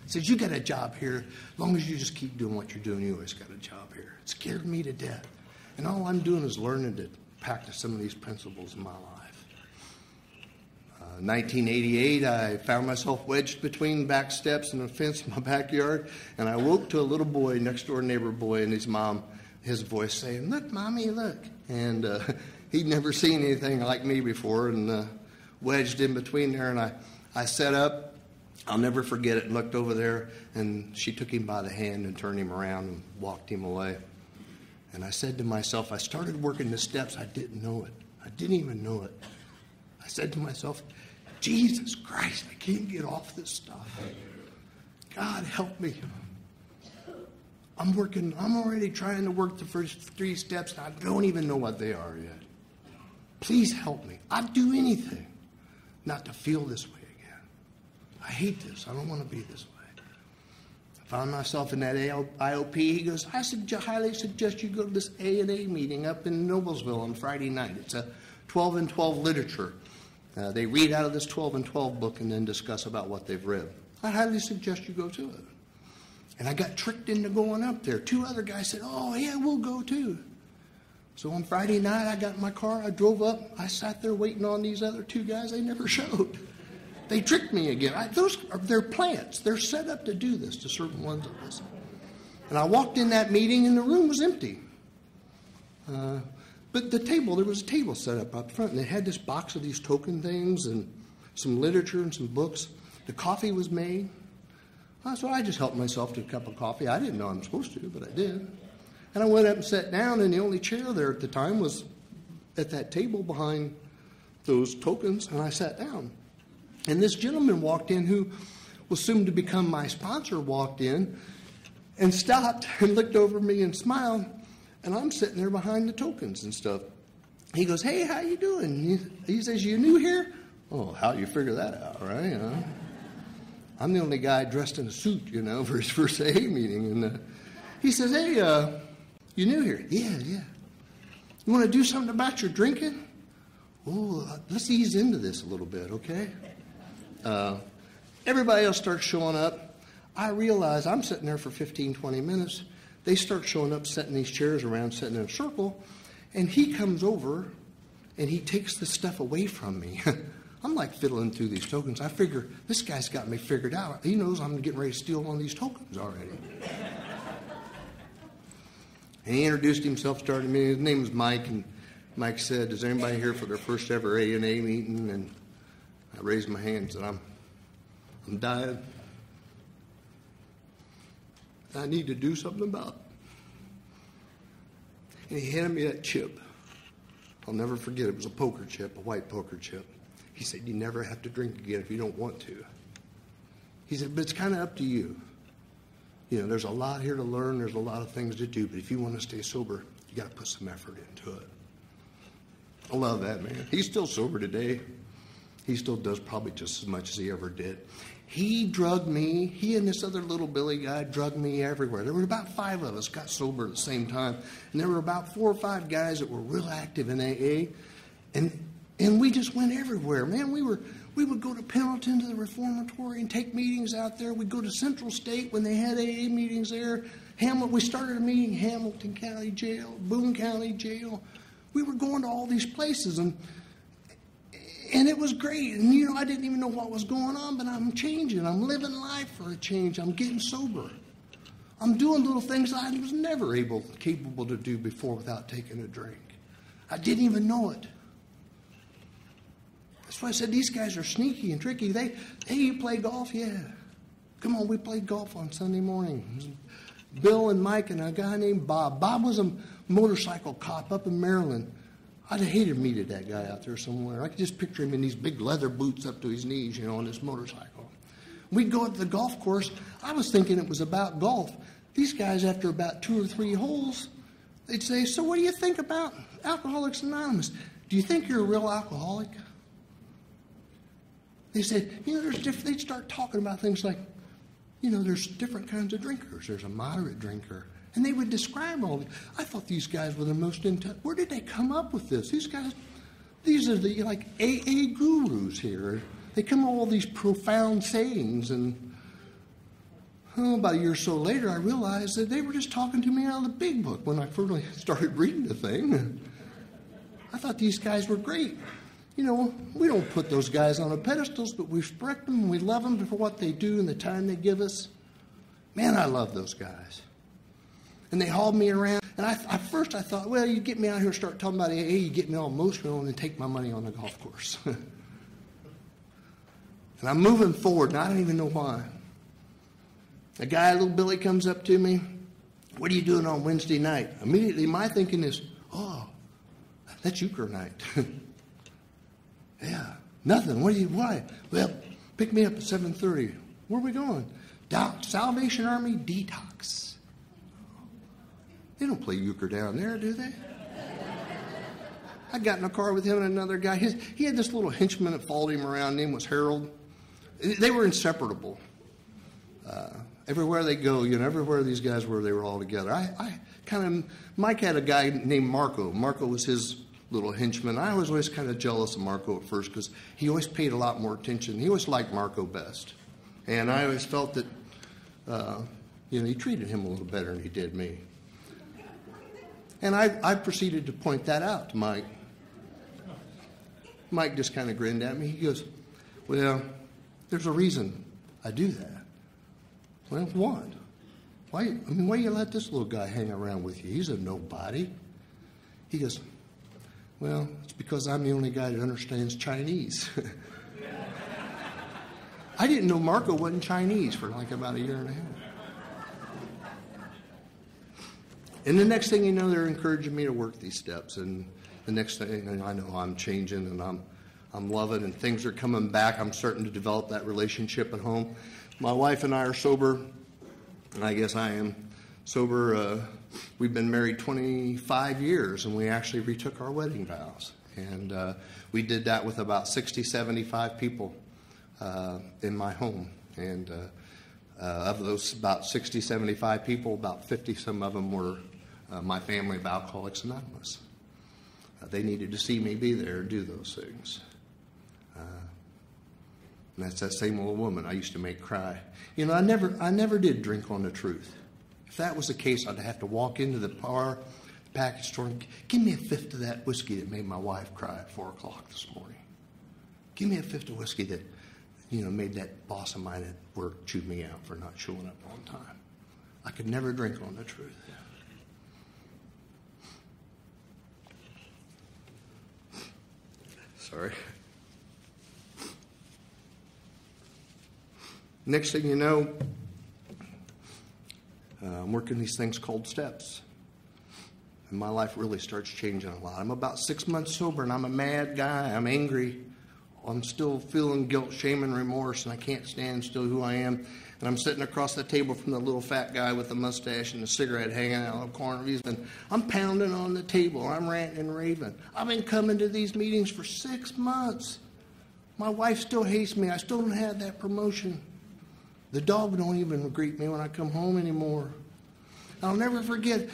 He says, you got a job here. As long as you just keep doing what you're doing, you always got a job here. It scared me to death. And all I'm doing is learning to practice some of these principles in my life. 1988, I found myself wedged between back steps and a fence in my backyard, and I woke to a little boy, next door neighbor boy, and his mom, his voice saying, look, Mommy, look. And he'd never seen anything like me before, and wedged in between there, and I sat up. I'll never forget it, and looked over there, and she took him by the hand and turned him around and walked him away. And I said to myself, I started working the steps. I didn't know it. I didn't even know it. I said to myself, Jesus Christ, I can't get off this stuff. God, help me. I'm already trying to work the first 3 steps, and I don't even know what they are yet. Please help me. I'd do anything not to feel this way again. I hate this. I don't want to be this way. Found myself in that IOP. He goes, I highly suggest you go to this A&A meeting up in Noblesville on Friday night. It's a 12 and 12 literature. They read out of this 12 and 12 book and then discuss about what they've read. I highly suggest you go to it. And I got tricked into going up there. 2 other guys said, oh, yeah, we'll go too. So on Friday night, I got in my car. I drove up. I sat there waiting on these other 2 guys. They never showed. They tricked me again. They're plants. They're set up to do this to certain ones of us. And I walked in that meeting, and the room was empty. But there was a table set up front, and they had this box of these token things and some literature and some books. The coffee was made. So I just helped myself to a cup of coffee. I didn't know I'm supposed to, but I did. And I went up and sat down, and the only chair there at the time was at that table behind those tokens, and I sat down. And this gentleman walked in who was soon to become my sponsor, walked in and stopped and looked over me and smiled. And I'm sitting there behind the tokens and stuff. He goes, hey, how you doing? He says, you new here? Oh, how do you figure that out, right? I'm the only guy dressed in a suit, for his first AA meeting. And he says, hey, you new here? Yeah. You want to do something about your drinking? Oh, let's ease into this a little bit, okay? Everybody else starts showing up. I realize I'm sitting there for 15, 20 minutes. They start showing up, setting these chairs around, sitting in a circle. And he comes over, and he takes the stuff away from me. I'm like fiddling through these tokens. I figure, this guy's got me figured out. He knows I'm getting ready to steal one of these tokens already. And he introduced himself, started me. His name was Mike, and Mike said, is anybody here for their first ever A&A meeting? And I raised my hand and said, I'm dying. I need to do something about it. And he handed me that chip. I'll never forget it. It was a poker chip, a white poker chip. He said, you never have to drink again if you don't want to. He said, but it's kind of up to you. There's a lot here to learn. There's a lot of things to do. But if you want to stay sober, you got to put some effort into it. I love that, man. He's still sober today. He still does probably just as much as he ever did. He drugged me. He and this other little Billy guy drugged me everywhere. There were about 5 of us got sober at the same time. And there were about 4 or 5 guys that were real active in AA. And we just went everywhere. Man, we would go to Pendleton to the Reformatory and take meetings out there. We'd go to Central State when they had AA meetings there. We started a meeting in Hamilton County Jail, Boone County Jail. We were going to all these places, and it was great. And, I didn't even know what was going on, but I'm changing. I'm living life for a change. I'm getting sober. I'm doing little things I was never capable to do before without taking a drink. I didn't even know it. That's why I said these guys are sneaky and tricky. Hey, you play golf? Yeah. Come on, we played golf on Sunday morning. Bill and Mike and a guy named Bob. Bob was a motorcycle cop up in Maryland. I'd have hated to meet that guy out there somewhere. I could just picture him in these big leather boots up to his knees, on this motorcycle. We'd go to the golf course. I was thinking it was about golf. These guys, after about 2 or 3 holes, they'd say, so what do you think about Alcoholics Anonymous? Do you think you're a real alcoholic? They said, there's different. They'd start talking about things like, there's different kinds of drinkers. There's a moderate drinker. And they would describe all of it. I thought these guys were the most intense. Where did they come up with this? These guys, these are the AA gurus here. They come up with all these profound sayings. And about a year or so later, I realized that they were just talking to me out of the big book when I first started reading the thing. I thought these guys were great. We don't put those guys on the pedestals, but we respect them and we love them for what they do and the time they give us. Man, I love those guys. And they hauled me around. And at first I thought, well, you get me out here and start talking about AA, you get me all emotional and then take my money on the golf course. And I'm moving forward, and I don't even know why. A guy, little Billy, comes up to me. What are you doing on Wednesday night? Immediately my thinking is, oh, that's euchre night. Yeah, nothing. Why? Well, pick me up at 7:30. Where are we going? Salvation Army Detox. They don't play euchre down there, do they? I got in a car with him and another guy. He had this little henchman that followed him around. His name was Harold. They were inseparable. Everywhere they go, everywhere these guys were, they were all together. Mike had a guy named Marco. Marco was his little henchman. I was always kind of jealous of Marco at first because he always paid a lot more attention. He always liked Marco best. And I always felt that, he treated him a little better than he did me. And I proceeded to point that out to Mike. Mike just kind of grinned at me. He goes, well, there's a reason I do that. Well, what? Why do you let this little guy hang around with you? He's a nobody. He goes, well, it's because I'm the only guy that understands Chinese. I didn't know Marco wasn't Chinese for about a year and a half. And the next thing you know, they're encouraging me to work these steps. And the next thing I know, I'm changing and I'm loving and things are coming back. I'm starting to develop that relationship at home. My wife and I are sober. I guess I am sober. We've been married 25 years, and we actually retook our wedding vows. And we did that with about 60, 75 people in my home. And of those about 60, 75 people, about 50, some of them were my family of Alcoholics Anonymous. They needed to see me be there and do those things. And that's that same old woman I used to make cry. I never did drink on the truth. If that was the case, I'd have to walk into the bar, the package store, and give me a fifth of that whiskey that made my wife cry at 4 o'clock this morning. Give me a fifth of whiskey that, made that boss of mine at work chew me out for not showing up on time. I could never drink on the truth. Sorry. Next thing you know, I'm working these things called steps. And my life really starts changing a lot. I'm about 6 months sober, and I'm a mad guy. I'm angry. I'm still feeling guilt, shame, and remorse, and I can't stand still who I am. And I'm sitting across the table from the little fat guy with the mustache and the cigarette hanging out of the corner of his mouth. I'm pounding on the table. I'm ranting and raving. I've been coming to these meetings for 6 months. My wife still hates me. I still don't have that promotion. The dog don't even greet me when I come home anymore. I'll never forget,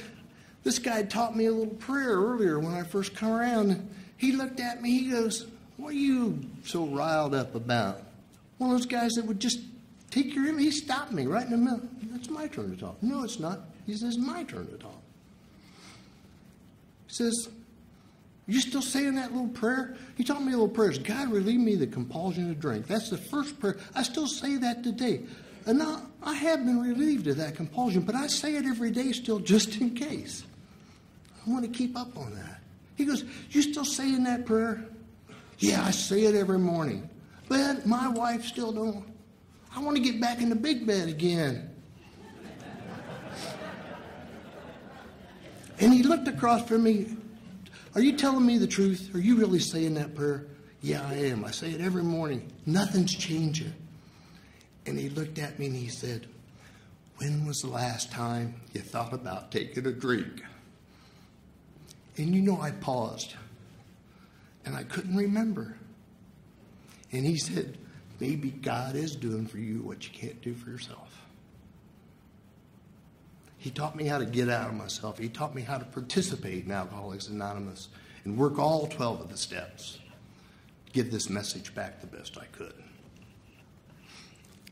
this guy taught me a little prayer earlier when I first come around. He looked at me, he goes, what are you so riled up about? One of those guys that would just take your image. He stopped me right in the middle. It's my turn to talk. No, it's not. He says, my turn to talk. He says, you still saying that little prayer? He taught me a little prayer. God, relieve me the compulsion to drink. That's the first prayer. I still say that today. And now, I have been relieved of that compulsion, but I say it every day still just in case. I want to keep up on that. He goes, you still saying that prayer? Yeah, I say it every morning. But my wife still don't. I want to get back in the big bed again. And he looked across from me. Are you telling me the truth? Are you really saying that prayer? Yeah, I am. I say it every morning. Nothing's changing. And he looked at me and he said, when was the last time you thought about taking a drink? And you know, I paused. And I couldn't remember. And he said, maybe God is doing for you what you can't do for yourself. He taught me how to get out of myself. He taught me how to participate in Alcoholics Anonymous and work all 12 of the steps. Give this message back the best I could.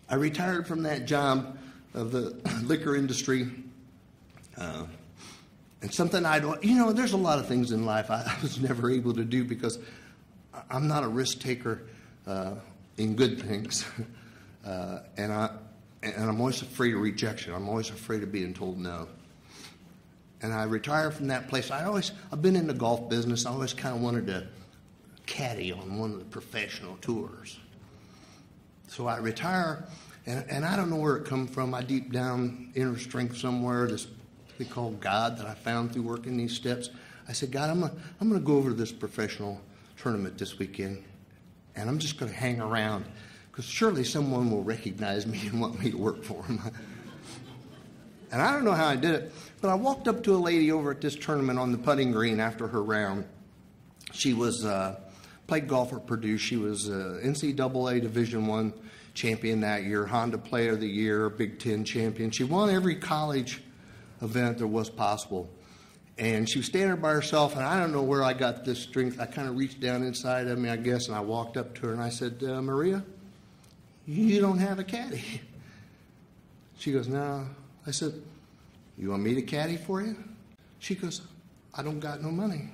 I retired from that job of the liquor industry. And something there's a lot of things in life I was never able to do because I'm not a risk taker in good things. And I'm always afraid of rejection. I'm always afraid of being told no. And I retired from that place. I've been in the golf business. I always kind of wanted to caddy on one of the professional tours. So I retire, and I don't know where it come from. My deep down inner strength somewhere, this we call God that I found through working these steps. I said, God, I'm going to go over to this professional tournament this weekend, and I'm just going to hang around because surely someone will recognize me and want me to work for them. And I don't know how I did it, but I walked up to a lady over at this tournament on the putting green after her round. She was played golf at Purdue. She was NCAA Division I champion that year, Honda Player of the Year, Big Ten champion. She won every college event there was possible. And she was standing by herself, and I don't know where I got this strength. I kind of reached down inside of me, I guess, and I walked up to her, and I said, Maria, you don't have a caddy. She goes, no. I said, you want me to caddy for you? She goes, I don't got no money.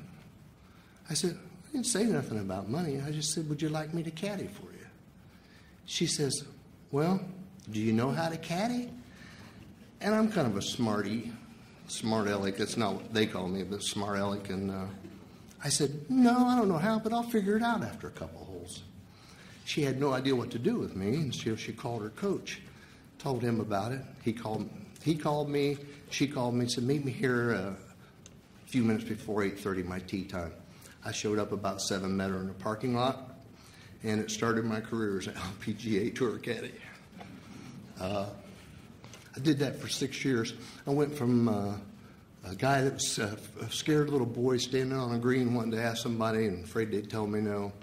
I said, I didn't say nothing about money. I just said, would you like me to caddy for you? She says, well, do you know how to caddy? And I'm kind of a smart aleck. That's not what they call me, but smart aleck. And I said, no, I don't know how, but I'll figure it out after a couple holes. She had no idea what to do with me, and she called her coach, told him about it. He called me, she called me, said, meet me here a few minutes before 8:30, my tee time. I showed up about 7, met her in the parking lot, and it started my career as an LPGA Tour caddy. I did that for 6 years. I went from a guy that was a scared little boy standing on a green wanting to ask somebody and afraid they'd tell me no,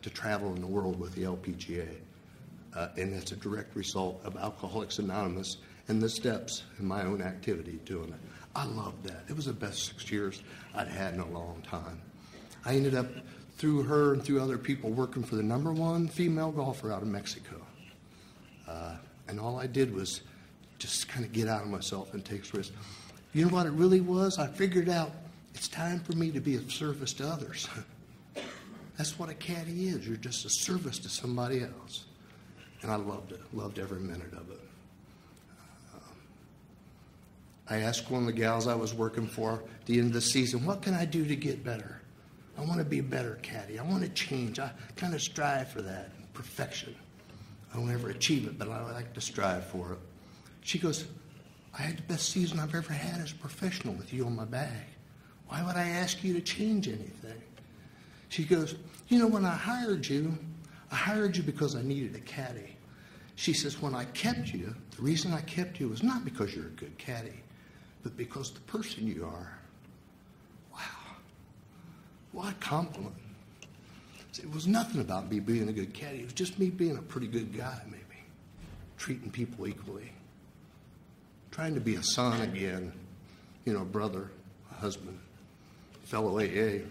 to travel in the world with the LPGA. And that's a direct result of Alcoholics Anonymous and the steps in my own activity doing it. I loved that. It was the best 6 years I'd had in a long time. I ended up, through her and through other people, working for the #1 female golfer out of Mexico. And all I did was just kind of get out of myself and take risks. You know what it really was? I figured out it's time for me to be of service to others. That's what a caddy is. You're just a service to somebody else. And I loved it. Loved every minute of it. I asked one of the gals I was working for at the end of the season, what can I do to get better? I want to be a better caddy. I want to change. I kind of strive for that, perfection. I don't ever achieve it, but I like to strive for it. She goes, I had the best season I've ever had as a professional with you on my bag. Why would I ask you to change anything? She goes, you know, when I hired you because I needed a caddy. She says, when I kept you, the reason I kept you was not because you're a good caddy, but because the person you are. Wow. What a compliment. It was nothing about me being a good caddy. It was just me being a pretty good guy, maybe. Treating people equally. Trying to be a son again, you know, a brother, a husband, fellow AA.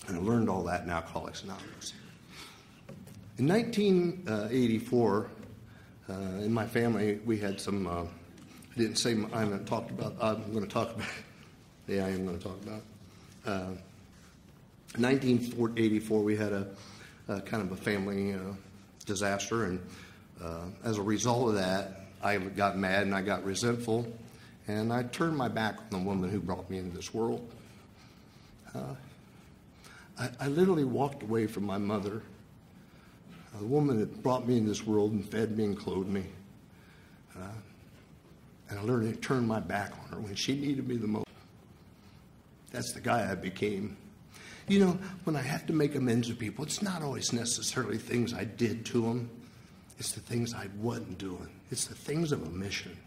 And I learned all that in Alcoholics Anonymous. In 1984, in my family, we had some, I didn't say I'm going to talk about, yeah, I am going to talk about. In 1984, we had a kind of a family disaster, and as a result of that, I got mad and I got resentful, and I turned my back on the woman who brought me into this world. I literally walked away from my mother, the woman that brought me in this world and fed me and clothed me. And I literally turned my back on her when she needed me the most. That's the guy I became. You know, when I have to make amends with people, it's not always necessarily things I did to them. It's the things I wasn't doing. It's the things of omission.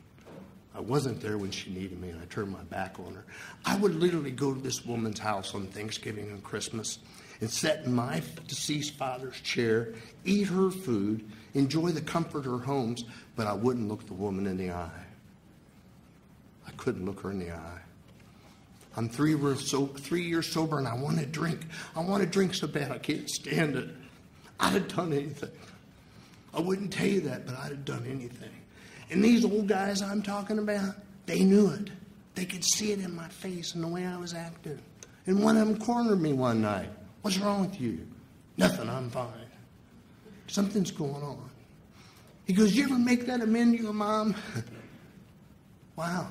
I wasn't there when she needed me, and I turned my back on her. I would literally go to this woman's house on Thanksgiving and Christmas and sit in my deceased father's chair, eat her food, enjoy the comfort of her homes, but I wouldn't look the woman in the eye. I couldn't look her in the eye. I'm 3 years sober, and I want to drink. I want to drink so bad I can't stand it. I'd have done anything. I wouldn't tell you that, but I'd have done anything. And these old guys I'm talking about, they knew it. They could see it in my face and the way I was acting. And one of them cornered me one night. What's wrong with you? Nothing, I'm fine. Something's going on. He goes, you ever make that amend to your mom? Wow.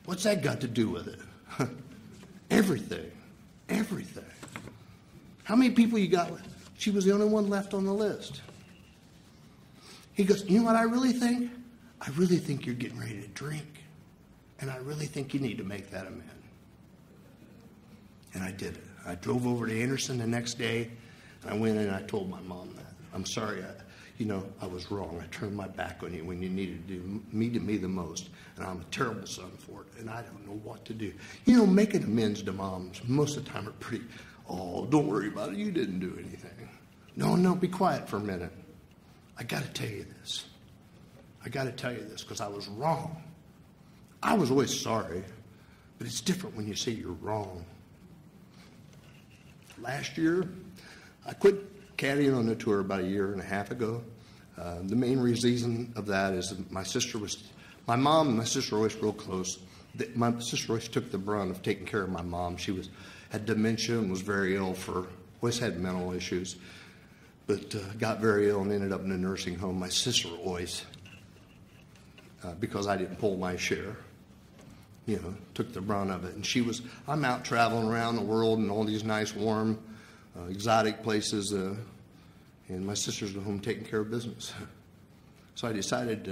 What's that got to do with it? Everything. Everything. How many people you got left? She was the only one left on the list. He goes, you know what I really think? I really think you're getting ready to drink. And I really think you need to make that amend. And I did it. I drove over to Anderson the next day. And I went in and I told my mom that. I'm sorry, I was wrong. I turned my back on you when you needed to me the most. And I'm a terrible son for it. And I don't know what to do. You know, making amends to moms most of the time are pretty, oh, don't worry about it. You didn't do anything. No, be quiet for a minute. I got to tell you this. I got to tell you this because I was wrong. I was always sorry, but it's different when you say you're wrong. Last year, I quit caddying on the tour about 1.5 years ago. The main reason of that is that my mom and my sister were always real close. My sister always took the brunt of taking care of my mom. She had dementia and was very ill always had mental issues, but got very ill and ended up in a nursing home. My sister always, because I didn't pull my share, took the brunt of it. And I'm out traveling around the world in all these nice, warm, exotic places, and my sister's at home taking care of business. So I decided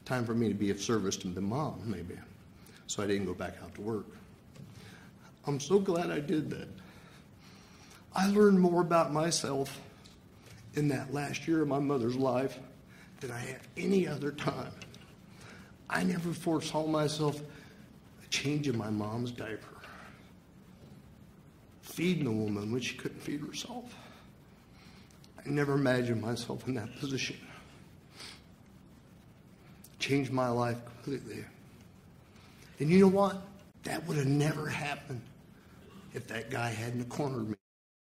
time for me to be of service to the mom, maybe. So I didn't go back out to work. I'm so glad I did that. I learned more about myself in that last year of my mother's life than I have any other time. I never foresaw myself changing my mom's diaper, feeding a woman when she couldn't feed herself. I never imagined myself in that position. Changed my life completely. And you know what? That would have never happened if that guy hadn't cornered me.